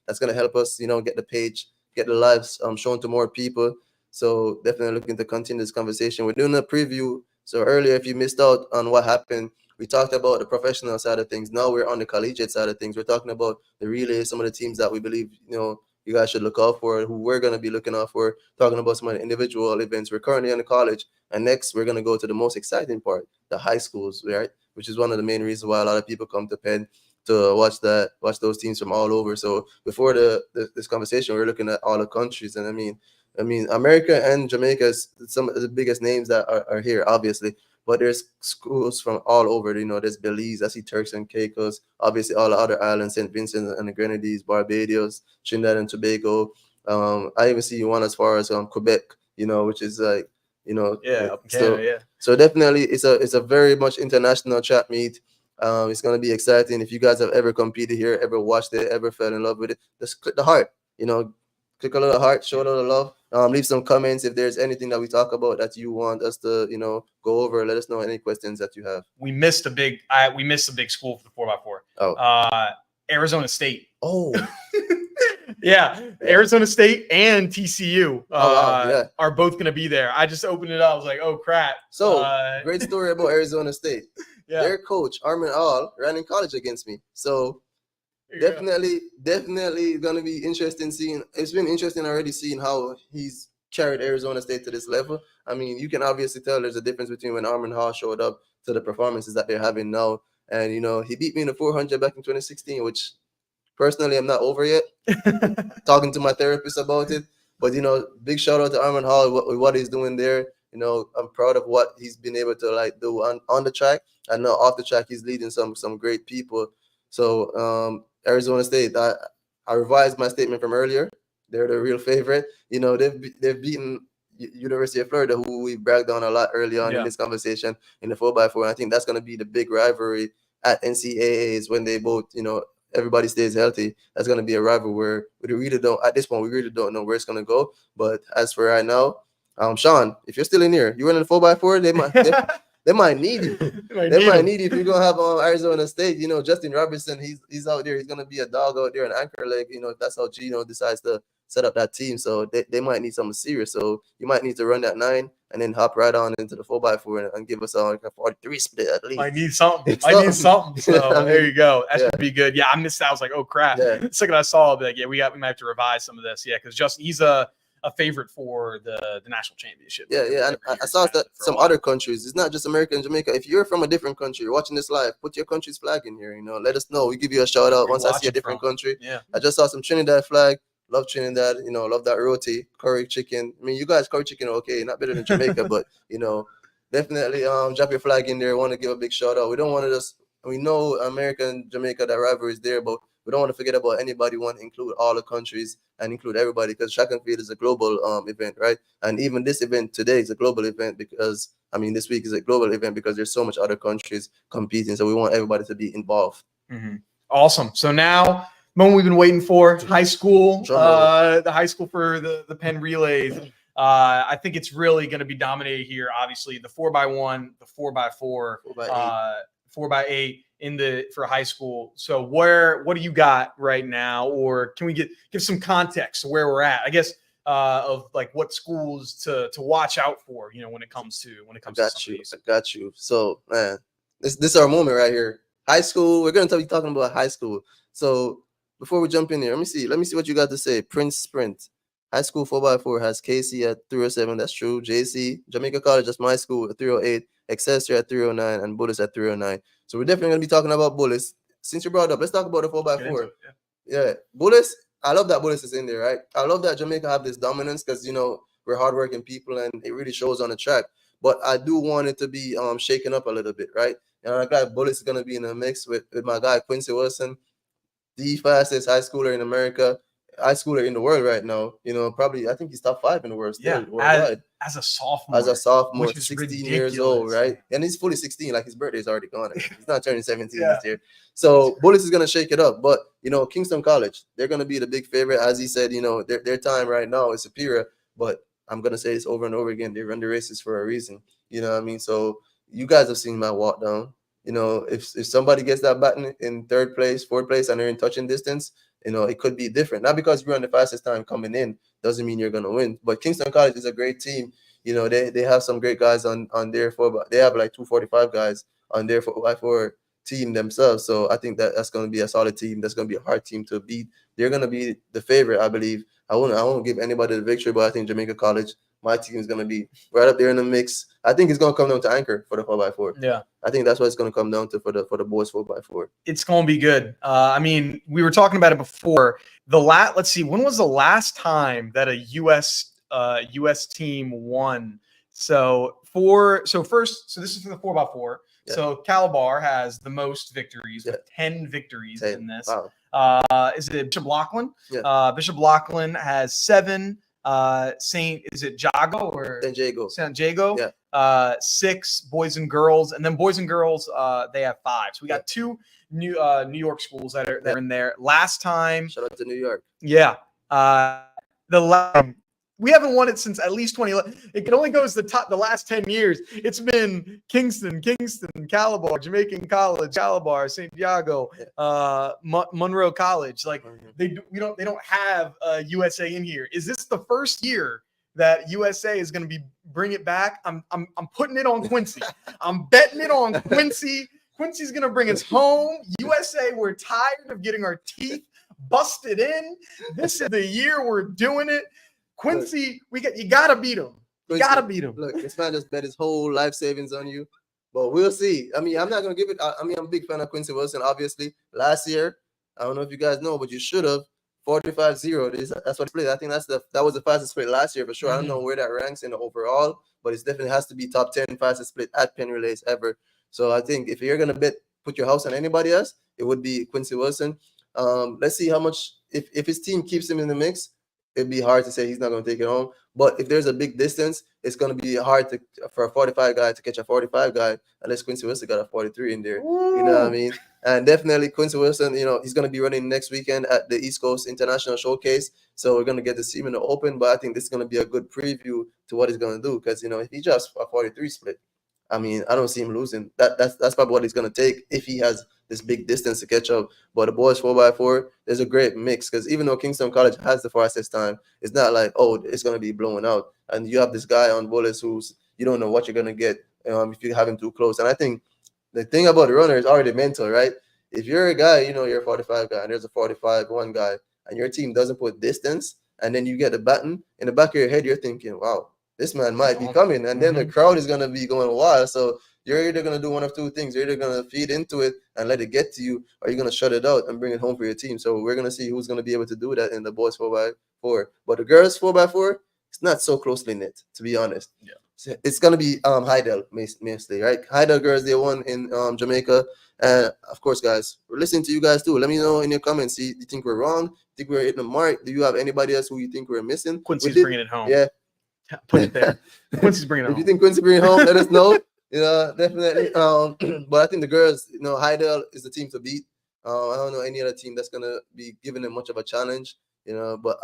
That's going to help us. Get the page, get the lives shown to more people. So definitely looking to continue this conversation. We're doing a preview. So earlier, if you missed out on what happened, we talked about the professional side of things. Now we're on the collegiate side of things. We're talking about the relay, some of the teams that we believe you guys should look out for, who we're going to be looking out for, talking about some of the individual events. We're currently in the college, and next we're going to go to the most exciting part, the high schools, right? Which is one of the main reasons why a lot of people come to Penn to watch those teams from all over. So before this conversation, we're looking at all the countries, and I mean, America and Jamaica is some of the biggest names that are here, obviously. But there's schools from all over. There's Belize, I see Turks and Caicos, obviously all the other islands, St. Vincent and the Grenadines, Barbados, Trinidad and Tobago. I even see one as far as Quebec, which is like, up in Canada, So definitely it's a very much international track meet. It's gonna be exciting. If you guys have ever competed here, ever watched it, ever fell in love with it, just click the heart. Click a little heart, show a little love. Leave some comments if there's anything that we talk about that you want us to, go over. Let us know any questions that you have. We missed a big school for the 4x4. Oh, Arizona State. Oh, yeah, Arizona State and TCU wow. are both going to be there. I just opened it up. I was like, oh crap. So great story about Arizona State. Yeah. Their coach Armin All ran in college against me. So definitely gonna be interesting seeing. It's been interesting already seeing how he's carried Arizona State to this level. I mean, you can obviously tell there's a difference between when Armin Hall showed up to the performances that they're having now. And he beat me in the 400 back in 2016, which personally I'm not over yet. Talking to my therapist about it, but big shout out to Armin Hall what he's doing there. I'm proud of what he's been able to like do on the track. I know off the track he's leading some great people. So Arizona State, I revised my statement from earlier. They're the real favorite. They've beaten University of Florida, who we bragged on a lot early on in this conversation in the 4x4. And I think that's going to be the big rivalry at NCAAs when they both, everybody stays healthy. That's going to be a rivalry where we really don't know where it's going to go. But as for right now, Sean, if you're still in here, you running the 4x4, they might need you. They might need you if you're gonna have Arizona State. Justin Robinson, he's out there. He's gonna be a dog out there, an anchor leg. If that's how Gino decides to set up that team. So they might need something serious. So you might need to run that 9 and then hop right on into the 4x4 and give us like a 43 split at least. I need something. So there you go. That should be good. Yeah, I missed that. I was like, oh crap. The second I saw it, I'll be like, we might have to revise some of this. Yeah, because Justin, he's a favorite for the national championship. Yeah. And I saw that some other countries. It's not just America and Jamaica. If you're from a different country, you're watching this live, put your country's flag in here. Let us know. We give you a shout out once I see a different country. Yeah. I just saw some Trinidad flag. Love Trinidad. Love that roti, curry chicken. I mean, you guys curry chicken okay, not better than Jamaica, but definitely drop your flag in there. Want to give a big shout out. We don't want to just. We know America and Jamaica, that rivalry is there, but we don't want to forget about anybody. We want to include all the countries and include everybody, because track and field is a global event, right? And even this event today is a global event because, this week is a global event because there's so much other countries competing. So we want everybody to be involved. Mm-hmm. Awesome. So now, moment we've been waiting for, high school, the high school for the Penn Relays. I think it's really going to be dominated here. Obviously, the 4x1, the 4x4, 4x8 for high school. So what do you got right now, or can we give some context to where we're at? I guess of like what schools to watch out for, when it comes to I got you. So man, this is our moment right here. High school. We're going to be talking about high school. So before we jump in here, let me see what you got to say. Prince Sprint. high school 4x4 has Casey at 307. That's true. JC, Jamaica College, that's my school, at 308. Excelsior at 309, and Bullets at 309. So we're definitely going to be talking about Bullets. Since you brought it up, let's talk about the 4x4. Yeah, Bullets. I love that Bullets is in there, right? I love that Jamaica have this dominance because, you know, we're hardworking people and it really shows on the track. But I do want it to be shaken up a little bit, right? And I got Bullets is going to be in a mix with my guy Quincy Wilson, the fastest high schooler in America, high schooler in the world right now. You know, probably I think he's top 5 in the world still worldwide. As a sophomore, which is 16 years old, right? And he's fully 16, like his birthday is already gone. He's not turning 17 this year. So Bullets is gonna shake it up. But you know, Kingston College, they're gonna be the big favorite. As he said, you know, their time right now is superior. But I'm gonna say this over and over again. They run the races for a reason. You know what I mean? So you guys have seen my walk down. You know, if somebody gets that button in 3rd place, 4th place, and they're in touching distance, you know, it could be different. Not because you're on the fastest time coming in doesn't mean you're gonna win. But Kingston College is a great team. You know, they have some great guys on their 4. They have like 245 guys on their 4x4 team themselves. So I think that's going to be a solid team. That's going to be a hard team to beat. They're going to be the favorite, I believe. I won't give anybody the victory, but I think Jamaica College, my team, is going to be right up there in the mix. I think it's going to come down to anchor for the 4x4. Yeah, I think that's what it's going to come down to for the boys 4x4. It's going to be good. I mean, we were talking about it before. Let's see, when was the last time that a U.S. team won? So this is for the 4x4. Yeah. So Calabar has the most victories with 10 victories in this. Wow. Is it Bishop Lachlan? Yeah. Bishop Lachlan has 7. Is it Jago or San Diego? Yeah. 6 boys and girls, and then boys and girls they have 5. So we got 2 New York schools that are in there. Last time, shout out to New York. Yeah. We haven't won it since at least 2011. It can only go as the last 10 years. It's been Kingston, Calabar, Jamaican College, Calabar, St. Diego, Monroe College. Like they don't have USA in here. Is this the first year that USA is going to bring it back? I'm putting it on Quincy. I'm betting it on Quincy. Quincy's going to bring us home. USA, we're tired of getting our teeth busted in. This is the year we're doing it. Quincy, you gotta beat him. You gotta beat him. Look, this man just bet his whole life savings on you, but we'll see. I mean, I'm not gonna give it. I mean, I'm a big fan of Quincy Wilson. Obviously, last year, I don't know if you guys know, but you should have 45-0. That's what split. I think that was the fastest split last year for sure. I don't know where that ranks in the overall, but it definitely has to be top 10 fastest split at Penn Relays ever. So I think if you're gonna put your house on anybody else, it would be Quincy Wilson. Let's see how much if his team keeps him in the mix. It'd be hard to say he's not going to take it home. But if there's a big distance, it's going to be hard for a 45 guy to catch a 45 guy unless Quincy Wilson got a 43 in there. Ooh. You know what I mean? And definitely Quincy Wilson, you know, he's going to be running next weekend at the East Coast International Showcase. So we're going to get to see him in the open. But I think this is going to be a good preview to what he's going to do. Because, you know, if he drops a 43 split, I mean, I don't see him losing. That's probably what he's going to take if he has this big distance to catch up. But the boys 4x4, there's a great mix because even though Kingston College has the fastest time, it's not like, oh, it's going to be blowing out. And you have this guy on Bullets who's, you don't know what you're going to get if you have him too close. And I think the thing about the runner is already mental, right? If you're a guy, you know, you're a 45 guy and there's a 45-1 guy and your team doesn't put distance and then you get the button, in the back of your head, you're thinking, wow, this man might be coming. And then the crowd is going to be going wild. So you're either going to do one of two things. You're either going to feed into it and let it get to you, or you're going to shut it out and bring it home for your team. So we're going to see who's going to be able to do that in the boys 4x4. But the girls 4x4, it's not so closely knit, to be honest. Yeah. So it's going to be Heidel mostly, right? Heidel girls, they won in Jamaica. And of course, guys, we're listening to you guys too. Let me know in your comments. Do you think we're wrong? Think we're hitting the mark? Do you have anybody else who you think we're missing? Quincy's bringing it home. Yeah. Put it there. Quincy's bringing it home. If you think Quincy bringing it home, let us know. You know, definitely. But I think the girls, you know, Heidel is the team to beat. I don't know any other team that's gonna be giving them much of a challenge. You know, but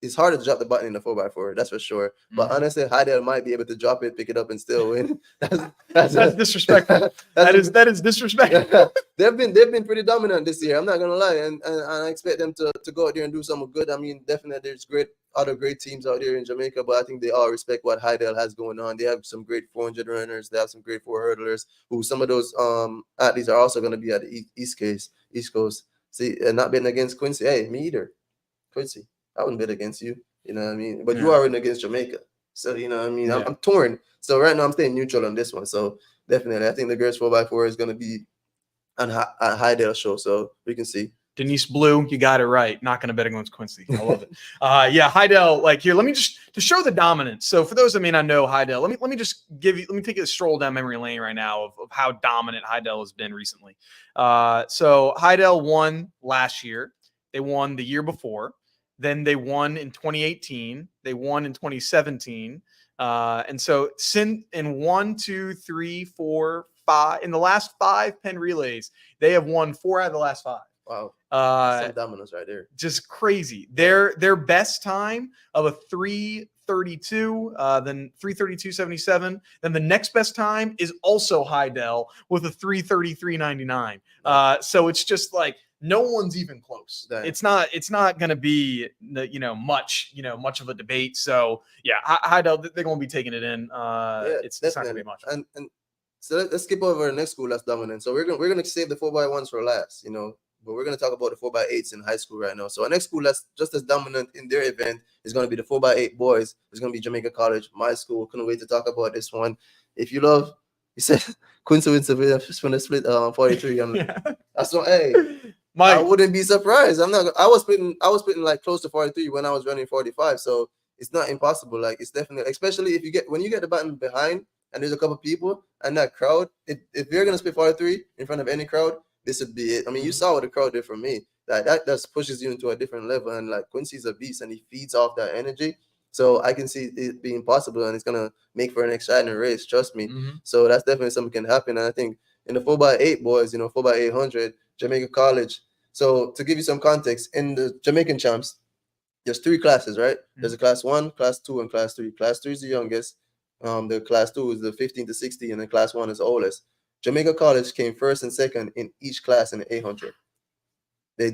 it's hard to drop the button in the 4x4, that's for sure. But honestly, Heidel might be able to drop it, pick it up, and still win. That's disrespectful. That is disrespectful. Yeah. They've been pretty dominant this year. I'm not gonna lie, and I expect them to go out there and do something good. I mean, definitely there's other great teams out there in Jamaica, but I think they all respect what Heidel has going on. They have some great 400 runners. They have some great 4 hurdlers. Who some of those athletes are also going to be at the East Coast. See, not betting against Quincy. Hey, me either. Quincy, I wouldn't bet against you. You know what I mean? But you Yeah. are running against Jamaica. So, you know what I mean? Yeah. I'm torn. So right now I'm staying neutral on this one. So definitely, I think the girls 4x4 is going to be on a Highdale show. So we can see. Denise Blue, you got it right. Not going to bet against Quincy. I love it. Yeah, Highdale. Like here, let me just to show the dominance. So for those that may not know Highdale, let me just let me take a stroll down memory lane right now of how dominant Highdale has been recently. So Highdale won last year. They won the year before. Then they won in 2018. They won in 2017. And so in 1, 2, 3, 4, 5 in the last 5 Penn Relays, they have won 4 out of the last 5. Wow. Some dominoes right there. Just crazy. Their best time of a 3:32, then 3:32.77. Then the next best time is also Highdale with a 3:33.99. So it's just like no one's even close. Damn. It's not going to be much of a debate. So yeah, Highdale, they're going to be taking it in. It's not going to be much. And so let's skip over the next school that's dominant. So we're gonna save the 4x1s for last, but we're going to talk about the 4x8s in high school right now. So our next school that's just as dominant in their event is going to be the 4x8 boys. It's going to be Jamaica College, my school. Couldn't wait to talk about this one. If you love, you said Quincy wins the split 43. That's what, hey, I wouldn't be surprised. I was splitting like close to 43 when I was running 45. So it's not impossible. Like it's definitely, especially when you get the button behind and there's a couple people and that crowd, if you're going to split 43 in front of any crowd, this would be it. I mean, you saw what the crowd did for me. That just pushes you into a different level. And like Quincy's a beast and he feeds off that energy. So I can see it being possible and it's gonna make for an exciting race, trust me. So that's definitely something can happen. And I think in the 4x8 boys, 4x800, Jamaica College. So to give you some context, in the Jamaican champs, there's 3 classes, right? There's a class 1, class 2, and class 3. Class 3 is the youngest. The class 2 is the 15 to 60, and then class 1 is the oldest. Jamaica College came first and second in each class in the 800. They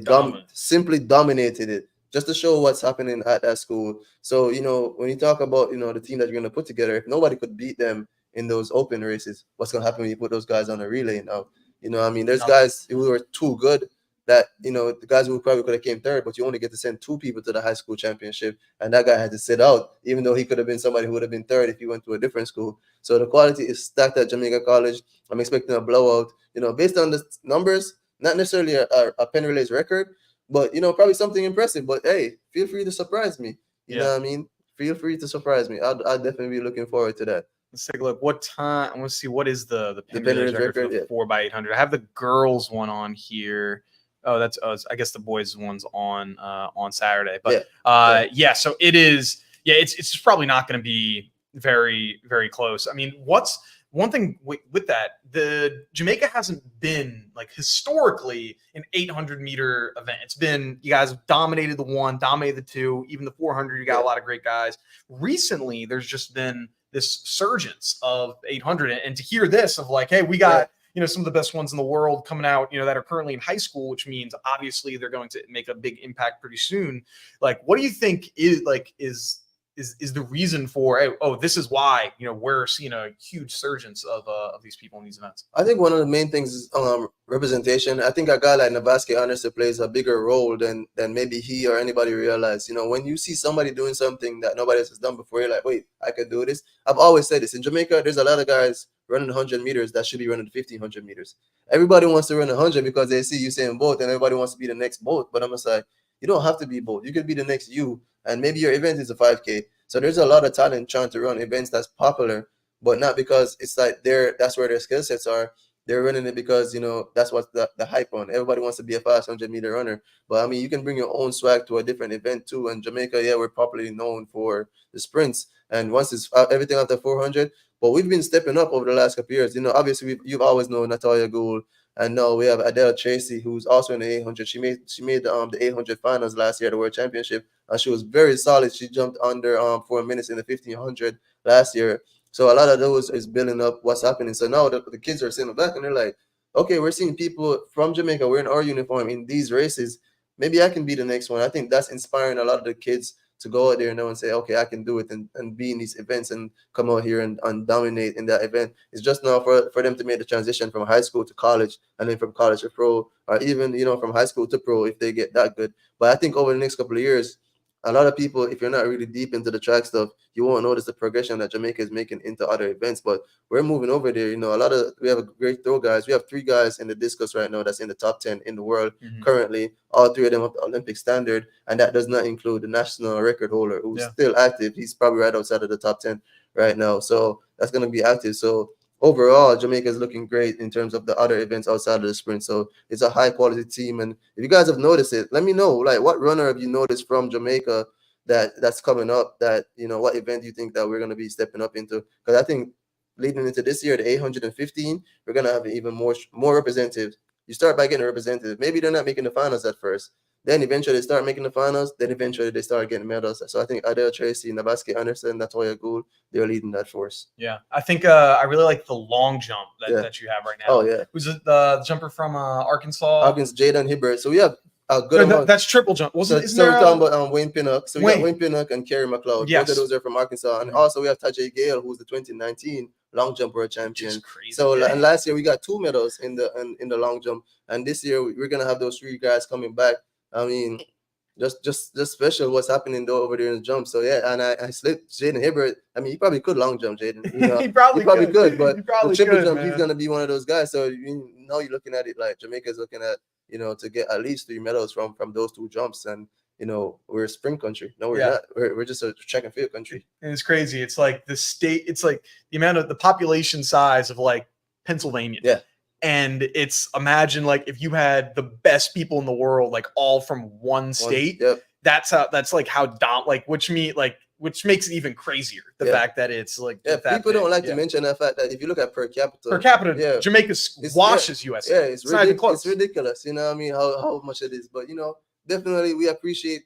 simply dominated it, just to show what's happening at that school. So, when you talk about, the team that you're going to put together, if nobody could beat them in those open races, what's going to happen when you put those guys on a relay now? There's guys who are too good that, the guys who probably could have came third, but you only get to send 2 people to the high school championship. And that guy had to sit out, even though he could have been somebody who would have been third if he went to a different school. So the quality is stacked at Jamaica College. I'm expecting a blowout, based on the numbers, not necessarily a Penn Relays record, but, probably something impressive. But hey, feel free to surprise me. You know what I mean? Feel free to surprise me. I'll definitely be looking forward to that. Let's take a look. What time? I want to see what is the Penn Relays record for the 4x800. I have the girls one on here. Oh, that's I guess the boys one's on Saturday. But so it is. Yeah, it's just probably not going to be very, very close. I mean, what's one thing with that? The Jamaica hasn't been like historically an 800-meter event. It's been, you guys have dominated the 1, dominated the 2, even the 400. You got a lot of great guys. Recently, there's just been this surgence of 800, and to hear this of like, hey, we got some of the best ones in the world coming out, that are currently in high school, which means obviously they're going to make a big impact pretty soon. Like, what do you think is the reason for, this is why, we're seeing a huge surgence of these people in these events? I think one of the main things is representation. I think a guy like Navaski honestly plays a bigger role than maybe he or anybody realized. When you see somebody doing something that nobody else has done before, you're like, wait, I could do this. I've always said this. In Jamaica, there's a lot of guys running 100 meters that should be running 1,500 meters. Everybody wants to run 100 because they see Usain Bolt and everybody wants to be the next Bolt. But I'm just like, you don't have to be Bolt. You could be the next you. And maybe your event is a 5K. So there's a lot of talent trying to run events that's popular, but not because it's like that's where their skill sets are. They're running it because, that's what's the hype on. Everybody wants to be a fast 100-meter runner. But, I mean, you can bring your own swag to a different event, too. And Jamaica, we're popularly known for the sprints. And once it's everything after 400, but we've been stepping up over the last couple of years. Obviously, you've always known Natalia Gould. And now we have Adele Tracy, who's also in the 800. She made the 800 finals last year at the World Championship, and she was very solid. She jumped under 4 minutes in the 1500 last year. So a lot of those is building up what's happening. So now the kids are sitting back and they're like, okay, we're seeing people from Jamaica wearing our uniform in these races. Maybe I can be the next one. I think that's inspiring a lot of the kids to go out there now and say, okay, I can do it and be in these events and come out here and dominate in that event. It's just now for them to make the transition from high school to college and then from college to pro, or even, from high school to pro if they get that good. But I think over the next couple of years, a lot of people, if you're not really deep into the track stuff, you won't notice the progression that Jamaica is making into other events. But we're moving over there. You know, we have a great throw guys. We have 3 guys in the discus right now that's in the top 10 in the world currently. All 3 of them have the Olympic standard, and that does not include the national record holder who's still active. He's probably right outside of the top 10 right now. So that's going to be active. So overall, Jamaica is looking great in terms of the other events outside of the sprint. So it's a high quality team. And if you guys have noticed it, let me know, like, what runner have you noticed from Jamaica that's coming up, that, you know, what event do you think that we're going to be stepping up into? Because I think leading into this year, the 815, we're going to have even more representatives. You start by getting a representative. Maybe they're not making the finals at first. Then eventually they start making the finals. Then eventually they start getting medals. So I think Adele Tracy, Nabaski Anderson, Natoya Gould, they're leading that force. Yeah, I think I really like the long jump that you have right now. Oh, yeah. Who's the jumper from Arkansas? Jaden Hibbert. So we have a good amount. That's triple jump. So we're talking about Wayne Pinnock. So we got Wayne Pinnock and Kerry McLeod. Yes. Both of those are from Arkansas. And also we have Tajay Gale, who's the 2019 long jump world champion. Crazy. So and last year we got 2 medals in the long jump. And this year we're gonna have those 3 guys coming back. I mean, just special what's happening over there in the jump. So yeah, and I slipped Jaden Hibbert. I mean, he probably could long jump, Jaden. You know, he probably could, but the triple jump, man. he's gonna be one of those guys. So now you're looking at it like Jamaica's looking at, you know, to get at least 3 medals from those 2 jumps. And you know, we're a sprint country. No, we're not. We're just a track and field country. And it's crazy. It's like the state. It's like the amount of the population size of like Pennsylvania. Yeah. And it's, imagine like if you had the best people in the world, like all from one state. Yep. That's which makes it even crazier. The fact that it's like people don't like to mention the fact that if you look at per capita, Jamaica squashes USA. Yeah, it's ridiculous. You know what I mean? How much it is, but you know, definitely we appreciate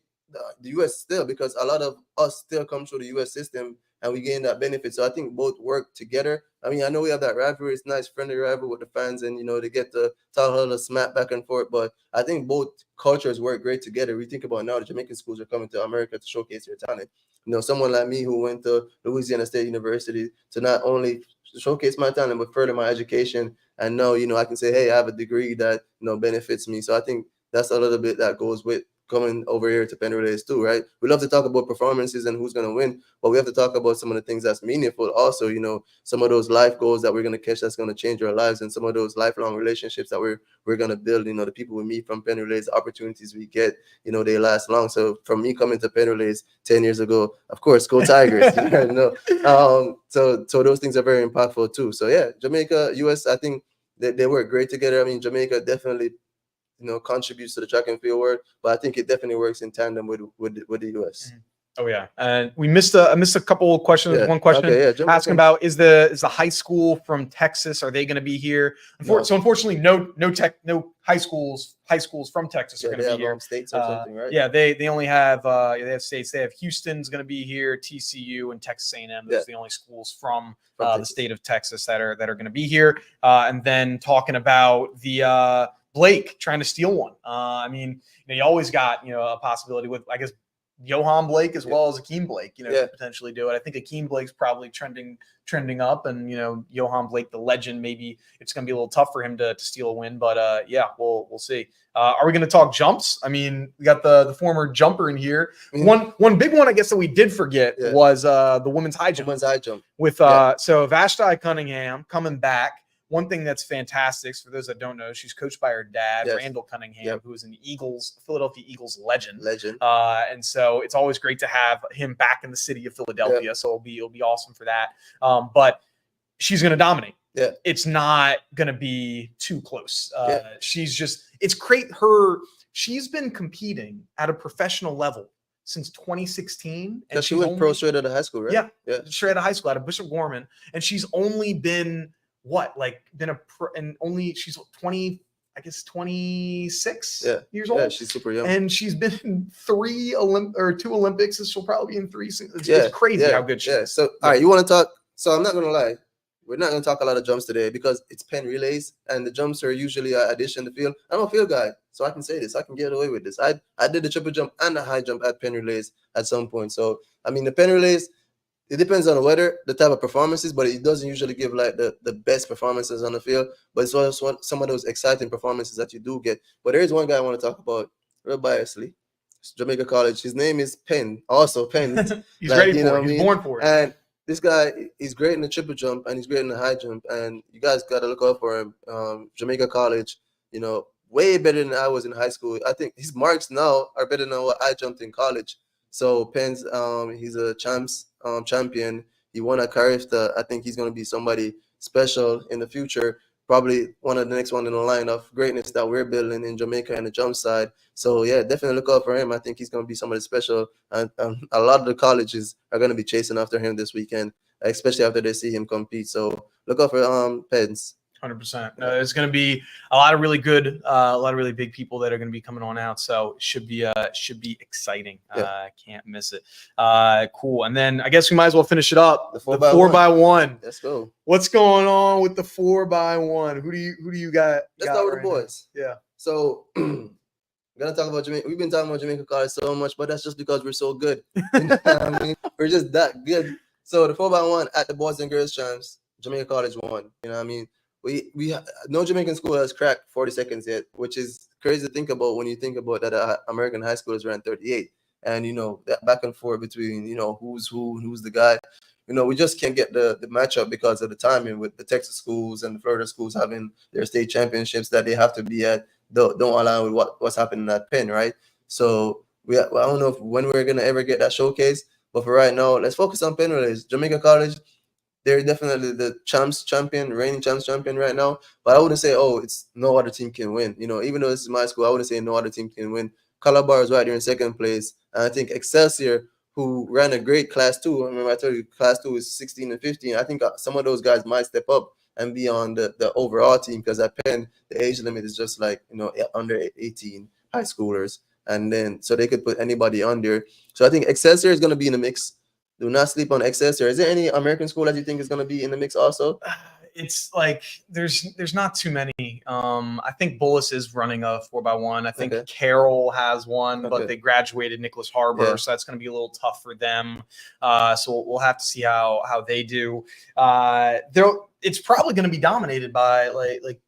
the US still, because a lot of us still come through the US system and we gain that benefit. So I think both work together. I mean, I know we have that rivalry. It's nice, friendly rivalry with the fans, and you know, they get to talk a little smack back and forth. But I think both cultures work great together. We think about now the Jamaican schools are coming to America to showcase their talent. You know, someone like me who went to Louisiana State University to not only showcase my talent but further my education. And now, you know, I can say, hey, I have a degree that, you know, benefits me. So I think that's a little bit that goes with coming over here to Penn Relays too, right? We love to talk about performances and who's going to win, but we have to talk about some of the things that's meaningful. Also, you know, some of those life goals that we're going to catch that's going to change our lives, and some of those lifelong relationships that we're going to build. You know, the people we meet from Penn Relays, the opportunities we get, you know, they last long. So from me coming to Penn Relays 10 years ago, of course, go Tigers. You know? So those things are very impactful too. So yeah, Jamaica, US, I think they work great together. I mean, Jamaica definitely, you know, contributes to the track and field world, but I think it definitely works in tandem with the US. Oh yeah, and I missed a couple of questions. Yeah. One question asking about is the high school from Texas, are they going to be here? So unfortunately, no high schools from Texas are going to be here. States or something, right? Yeah, they only have they have states. They have Houston's going to be here, TCU, and Texas A&M. Those are the only schools from the state of Texas that are going to be here. And then talking about the Blake trying to steal one. I mean, you know, you always got, you know, a possibility with, I guess, Johan Blake as well as Akeem Blake, you know, to potentially do it. I think Akeem Blake's probably trending up, and you know, Johan Blake, the legend, maybe it's going to be a little tough for him to steal a win, but yeah, we'll see. Are we going to talk jumps? I mean, we got the former jumper in here. One big one, I guess, that we did forget was the women's high jump. With so Vashti Cunningham coming back. One thing that's fantastic, for those that don't know, she's coached by her dad, Randall Cunningham, who is an Philadelphia Eagles legend. And so it's always great to have him back in the city of Philadelphia. So it'll be awesome for that. But she's going to dominate. Yeah. It's not going to be too close. It's great. She's been competing at a professional level since 2016. And she went pro straight out of high school, right? Yeah. Straight out of high school, out of Bishop Gorman. And she's only been she's 20, I guess 26 years old. Yeah, she's super young. And she's been in 2 Olympics, and she'll probably be in 3. It's crazy how good she is. So all right, you want to talk? So I'm not gonna lie, we're not gonna talk a lot of jumps today because it's Penn Relays, and the jumps are usually an addition to the field. I'm a field guy, so I can say this. I can get away with this. I did the triple jump and the high jump at Penn Relays at some point. So I mean, the Penn Relays, it depends on the weather, the type of performances, but it doesn't usually give like the best performances on the field. But it's also some of those exciting performances that you do get. But there is one guy I want to talk about real biasly. Jamaica College. His name is Penn. Also Penn. He's ready for it. He's born for it. And this guy, he's great in the triple jump and he's great in the high jump. And you guys got to look out for him. Jamaica College, way better than I was in high school. I think his marks now are better than what I jumped in college. So Penn's, he's a champion. He won at Carifta. I think he's going to be somebody special in the future. Probably one of the next one in the line of greatness that we're building in Jamaica and the jump side. So yeah, definitely look out for him. I think he's going to be somebody special, and a lot of the colleges are going to be chasing after him this weekend, especially after they see him compete. So look out for Pens. 100%. There's going to be a lot of really good, a lot of really big people that are going to be coming on out. So it should be exciting. Yeah. Can't miss it. Cool. And then I guess we might as well finish it up. The 4x1. Let's go. What's going on with the 4x1? Who do you got? Let's start with the boys. Now? Yeah. So I'm gonna talk about Jamaica. We've been talking about Jamaica College so much, but that's just because we're so good. You know what I mean? We're just that good. So the 4x1 at the boys and girls champs, Jamaica College won. You know what I mean? We no Jamaican school has cracked 40 seconds yet, which is crazy to think about when you think about that American high school is around 38, and that back and forth between who's who and who's the guy. We just can't get the matchup because of the timing with the Texas schools and the Florida schools having their state championships that they have to be at. Don't align with what's happening at Penn, right? So I don't know when we're gonna ever get that showcase, but for right now, let's focus on Penn Relays. Jamaica College, they're definitely the reigning champs champion right now. But I wouldn't say, it's no other team can win. Even though this is my school, I wouldn't say no other team can win. Calabar is right there in second place. And I think Excelsior, who ran a great Class 2, I remember I told you Class 2 is 16 and 15. I think some of those guys might step up and be on the overall team, because at Penn, the age limit is just like, under 18 high schoolers. And then, so they could put anybody under. So I think Excelsior is going to be in the mix. Do not sleep on Excelsior. Is there any American school that you think is going to be in the mix also? It's like there's not too many. I think Bullis is running a 4x1. I think Carroll has one, but they graduated Nicholas Harbor, so that's going to be a little tough for them. So we'll have to see how they do. It's probably going to be dominated by like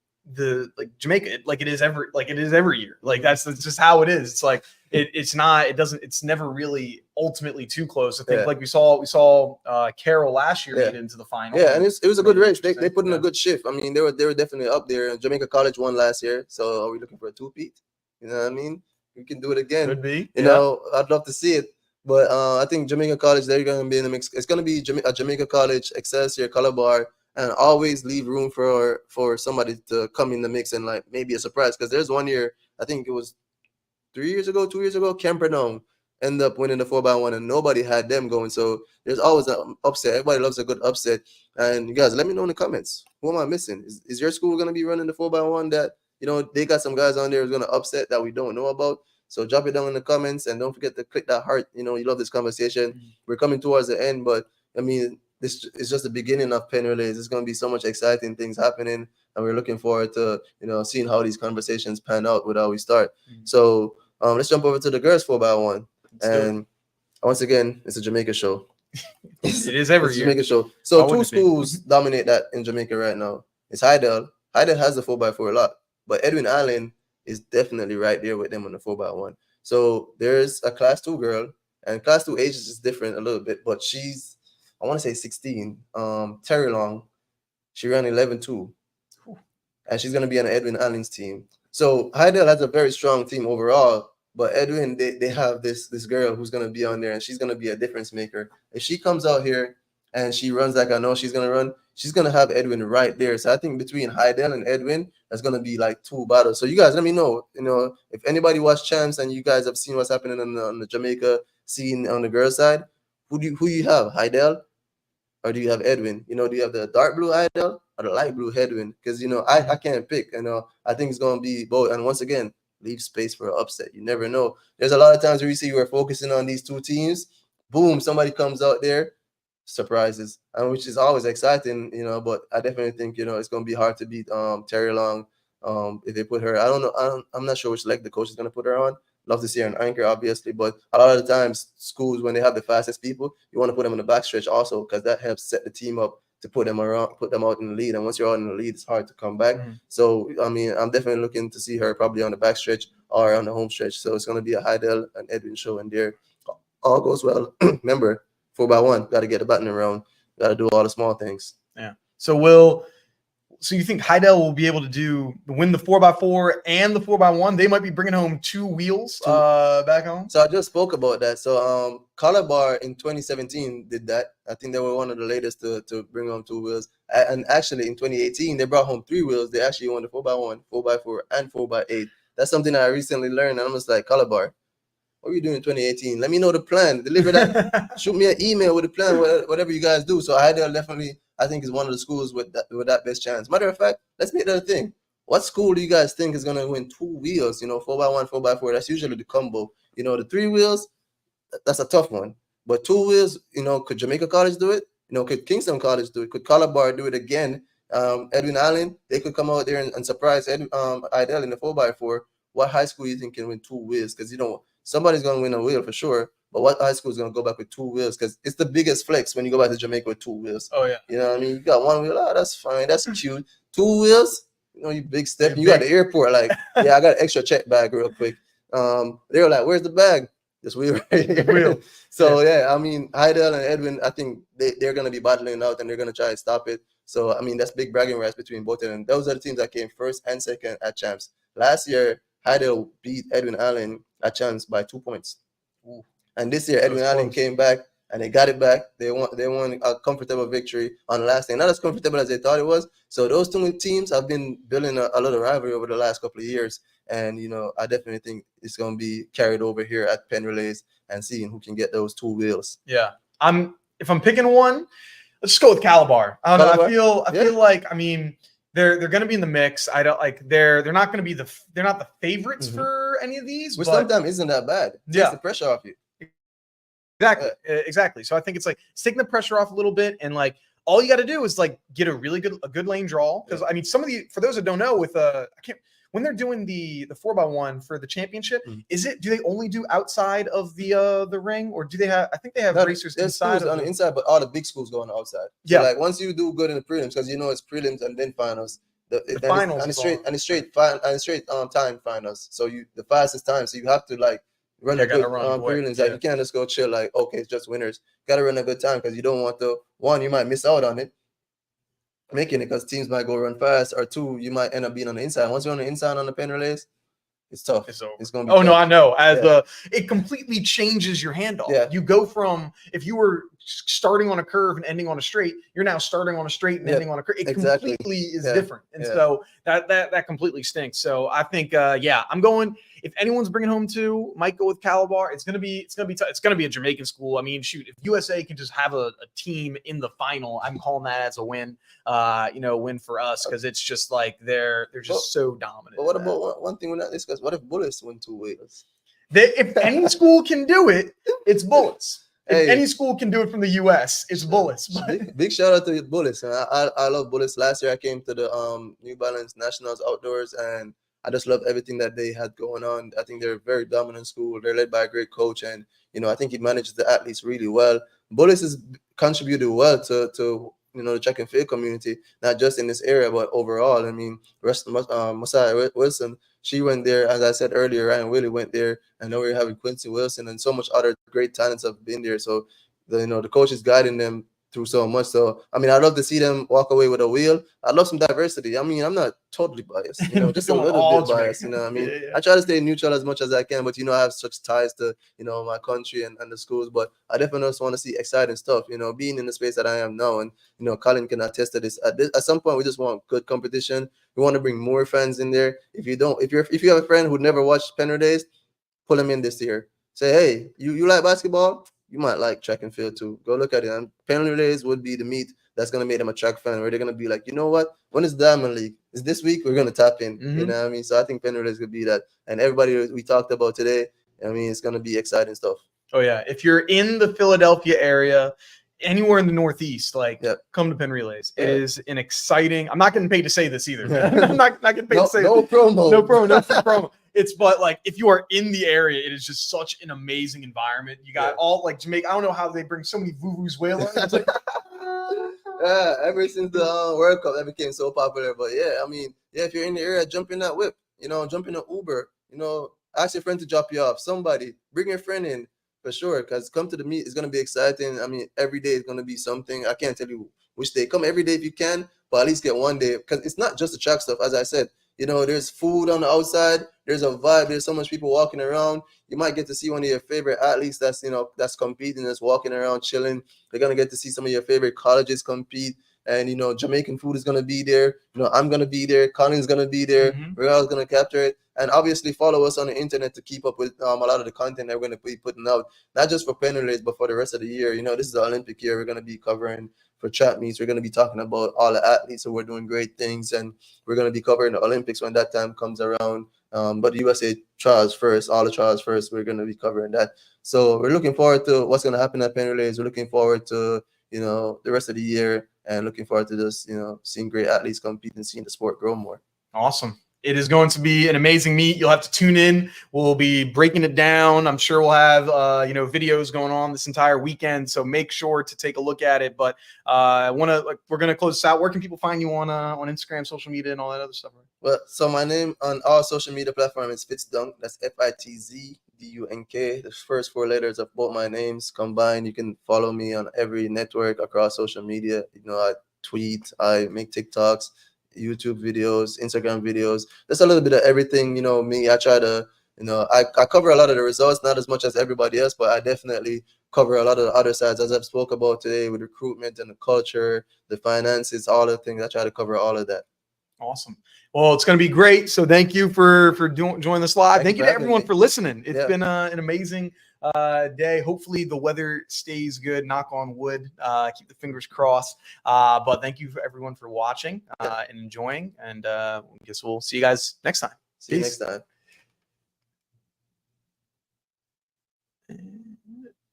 Jamaica, like it is every year. Like that's just how it is. It's like it's never really ultimately too close. I think like we saw Carroll last year get into the final. Yeah, and it was a good race. They put in a good shift. I mean, they were definitely up there. Jamaica College won last year, so are we looking for a two-peat? You know what I mean? We can do it again. Could be. I'd love to see it. But I think Jamaica College, they're going to be in the mix. It's going to be a Jamaica College, Excelsior, Calabar, and always leave room for somebody to come in the mix and like maybe a surprise. Because there's one year, I think it was 2 years ago, Campernome ended up winning the 4x1 and nobody had them going. So there's always an upset. Everybody loves a good upset. And you guys, let me know in the comments. Who am I missing? Is your school going to be running the 4x1 that, they got some guys on there who's going to upset that we don't know about? So drop it down in the comments and don't forget to click that heart. You love this conversation. We're coming towards the end, but I mean, this is just the beginning of Penn Relays. There's going to be so much exciting things happening, and we're looking forward to, seeing how these conversations pan out with how we start. So let's jump over to the girls 4x1. And once again, it's a Jamaica show. It is every year. Jamaica show. So two schools dominate that in Jamaica right now. It's Hydel. Hydel has the 4x4 a lot, but Edwin Allen is definitely right there with them on the 4x1. So there's a Class 2 girl, and Class 2 ages is different a little bit, but she's, I want to say 16. Terry Long, she ran 11-2, and she's going to be on Edwin Allen's team. So Hydel has a very strong team overall, but Edwin, they have this girl who's going to be on there, and she's going to be a difference maker. If she comes out here and she runs like I know she's going to run, she's going to have Edwin right there. So I think between Hydel and Edwin, that's going to be like two battles. So you guys let me know, if anybody watched Champs and you guys have seen what's happening on the Jamaica scene on the girls' side, who you have, Hydel? Or do you have Edwin? Do you have the dark blue Hydel or the light blue Edwin? Because, I can't pick. I think it's going to be both. And once again, leave space for an upset. You never know. There's a lot of times where you see we're focusing on these two teams. Boom, somebody comes out there, surprises, and which is always exciting, but I definitely think, it's going to be hard to beat Terry Long if they put her. I don't know. I'm not sure which leg the coach is going to put her on. Love to see her an anchor, obviously, but a lot of the times schools, when they have the fastest people, you want to put them in the backstretch also, because that helps set the team up to put them out in the lead. And once you're out in the lead, it's hard to come back. So, I mean, I'm definitely looking to see her probably on the back stretch or on the home stretch. So it's going to be a Heidel and Edwin show in there. All goes well. Remember, 4x1, got to get the button around, got to do all the small things. Yeah. So you think Heidel will be able to win the 4x4 and the 4x1? They might be bringing home 2 wheels back home. So I just spoke about that. So Calabar in 2017 did that. I think they were one of the latest to bring home 2 wheels. And actually in 2018 they brought home 3 wheels. They actually won the 4x1, 4x4, and 4x8. That's something I recently learned, and I'm just like, Calabar, what were you doing in 2018? Let me know the plan. Deliver that. Shoot me an email with the plan, whatever you guys do. So Heidel definitely, I think, is one of the schools with that best chance. Matter of fact, let's make that a thing. What school do you guys think is going to win 2 wheels? 4x1, 4x4, that's usually the combo. The 3 wheels, that's a tough one. But 2 wheels, could Jamaica College do it? Could Kingston College do it? Could Calabar do it again? Edwin Allen, they could come out there and surprise Heidel in the 4x4. What high school do you think can win 2 wheels? Because, somebody's going to win a wheel for sure. But what high school is going to go back with 2 wheels? Because it's the biggest flex when you go back to Jamaica with 2 wheels. Oh, yeah. You know what I mean? You got 1 wheel. That's fine. That's cute. 2 wheels, you big step. You got the airport. Like, yeah, I got an extra check bag real quick. They were like, where's the bag? This wheel right here. Wheel. So, yeah, I mean, Heidel and Edwin, I think they're going to be battling out and they're going to try and stop it. So, I mean, that's big bragging rights between both of them. Those are the teams that came first and second at champs. Last year, Heidel beat Edwin Allen at champs by 2 points. Ooh. And this year, Edwin Allen came back and they got it back. They won a comfortable victory on the last day. Not as comfortable as they thought it was. So those 2 teams have been building a lot of rivalry over the last couple of years. And, I definitely think it's going to be carried over here at Penn Relays and seeing who can get those 2 wheels. Yeah. If I'm picking one, let's just go with Calabar. I don't know. I feel like, I mean, they're going to be in the mix. I don't like they're not going to be they're not the favorites for any of these. Which sometimes isn't that bad. It takes the pressure off you. Exactly. So I think it's taking the pressure off a little bit, and all you got to do is get a good lane draw. Because I mean, for those that don't know, when they're doing the 4x1 for the championship, do they only do outside of the ring, or do they have? I think they have racers inside on the inside, but all the big schools go on the outside. So once you do good in the prelims, because it's prelims and then finals. The finals and straight time finals. So the fastest time. So you have to run a good prelims. You can't just go chill okay, it's just winners. Got to run a good time because you don't want you might miss out on it. Making it because teams might go run fast, or 2, you might end up being on the inside. Once you're on the inside on the Penn Relays, it's tough. It's going to be tough. No, I know. It completely changes your handoff. Yeah. You go from, if you were starting on a curve and ending on a straight, you're now starting on a straight and ending on a curve. It completely is different. And so that completely stinks. So I think, I'm going, if anyone's bringing home 2, might go with Calabar. It's going to be tough. It's going to be a Jamaican school. I mean, shoot, if USA can just have a team in the final, I'm calling that as a win, win for us. Cause it's just they're just so dominant. But what about one thing we're not discussing? What if Bullets win 2 wheels? If any school can do it, it's Bullets. If any school can do it from the US, it's Bullets. Big shout out to Bullets. I love Bullets. Last year I came to the New Balance Nationals outdoors, and I just love everything that they had going on. I think they're a very dominant school. They're led by a great coach, and I think he manages the athletes really well. Bullets has contributed well to the track and field community, not just in this area, but overall. I mean, Messiah Wilson, she went there, as I said earlier. Ryan Willie went there, and now we're having Quincy Wilson, and so much other great talents have been there. So the coach is guiding them through so much. So I mean, I'd love to see them walk away with a wheel. I love some diversity. I mean, I'm not totally biased, just a little bit biased. I mean, I try to stay neutral as much as I can, but I have such ties to my country and the schools. But I definitely also want to see exciting stuff. Being in the space that I am now, and Colin can attest to this. At some point, we just want good competition. We want to bring more fans in there. If you have a friend who never watched Penn Relays, pull him in this year. Say, hey, you like basketball? You might like track and field too. Go look at it. And Penn Relays would be the meat that's going to make them a track fan, where they're going to be like, you know what? When is Diamond League? Is this week? We're going to tap in. You know what I mean? So I think Penn Relays could be that. And everybody we talked about today, I mean, it's going to be exciting stuff. Oh, yeah. If you're in the Philadelphia area, anywhere in the Northeast, come to Penn Relays. It is an exciting. I'm not getting paid to say this either. I'm not getting paid to say no promo. No promo. But if you are in the area, it is just such an amazing environment. You got all Jamaica. I don't know how they bring so many vuvuzelas. It's Yeah, ever since the World Cup, that became so popular. But yeah, I mean, yeah, if you're in the area, jump in that whip. You know, jump in an Uber. You know, ask your friend to drop you off. Somebody, bring your friend in for sure. Cause come to the meet, it's gonna be exciting. I mean, every day is gonna be something. I can't tell you which day. Come every day if you can, but at least get one day. Cause it's not just the track stuff. As I said, you know, there's food on the outside. There's a vibe. There's so much people walking around. You might get to see one of your favorite athletes that's, you know, that's competing, that's walking around chilling. You're gonna get to see some of your favorite colleges compete. And you know, Jamaican food is gonna be there. You know, I'm gonna be there. Colin's gonna be there. Mhm. We're all gonna capture it. And obviously follow us on the internet to keep up with a lot of the content that we're gonna be putting out, not just for Penn Relays, but for the rest of the year. You know, this is the Olympic year. We're gonna be covering for track meets. We're gonna be talking about all the athletes who are doing great things, and we're gonna be covering the Olympics when that time comes around. But the USA trials first, all the trials first. We're gonna be covering that. So we're looking forward to what's gonna happen at Penn Relays. We're looking forward to, you know, the rest of the year, and looking forward to just, you know, seeing great athletes compete and seeing the sport grow more. Awesome. It is going to be an amazing meet. You'll have to tune in. We'll be breaking it down. I'm sure we'll have videos going on this entire weekend. So make sure to take a look at it. But we're gonna close this out. Where can people find you on Instagram, social media, and all that other stuff? Right? Well, so my name on all social media platforms is Fitzdunk. That's FITZDUNK. The first four letters of both my names combined. You can follow me on every network across social media. You know, I tweet, I make TikToks, YouTube videos, Instagram videos. There's a little bit of everything. You know, me, I try to, you know, I cover a lot of the results, not as much as everybody else, but I definitely cover a lot of the other sides, as I've spoke about today, with recruitment and the culture, the finances, all the things. I try to cover all of that. Awesome. Well, it's going to be great. So thank you for joining us live. Thank you to everyone for listening. It's been an amazing day. Hopefully the weather stays good. Knock on wood. Keep the fingers crossed. But thank you for everyone for watching and enjoying. And I guess we'll see you guys next time. See you next time.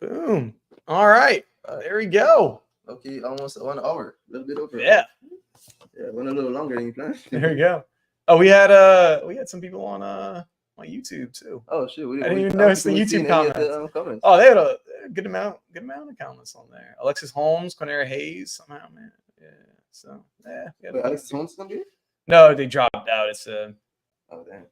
Boom. All right. There we go. Okay, almost 1 hour. A little bit over. Yeah. Yeah, went a little longer than you planned. There you go. Oh, we had some people on YouTube too. Oh shit! I didn't even notice the YouTube comments. Oh, they had a good amount of comments on there. Alexis Holmes, Quinera Hayes, somehow, man. Yeah. So yeah. Wait, Alexis Holmes gonna be? No, they dropped out. It's Oh damn.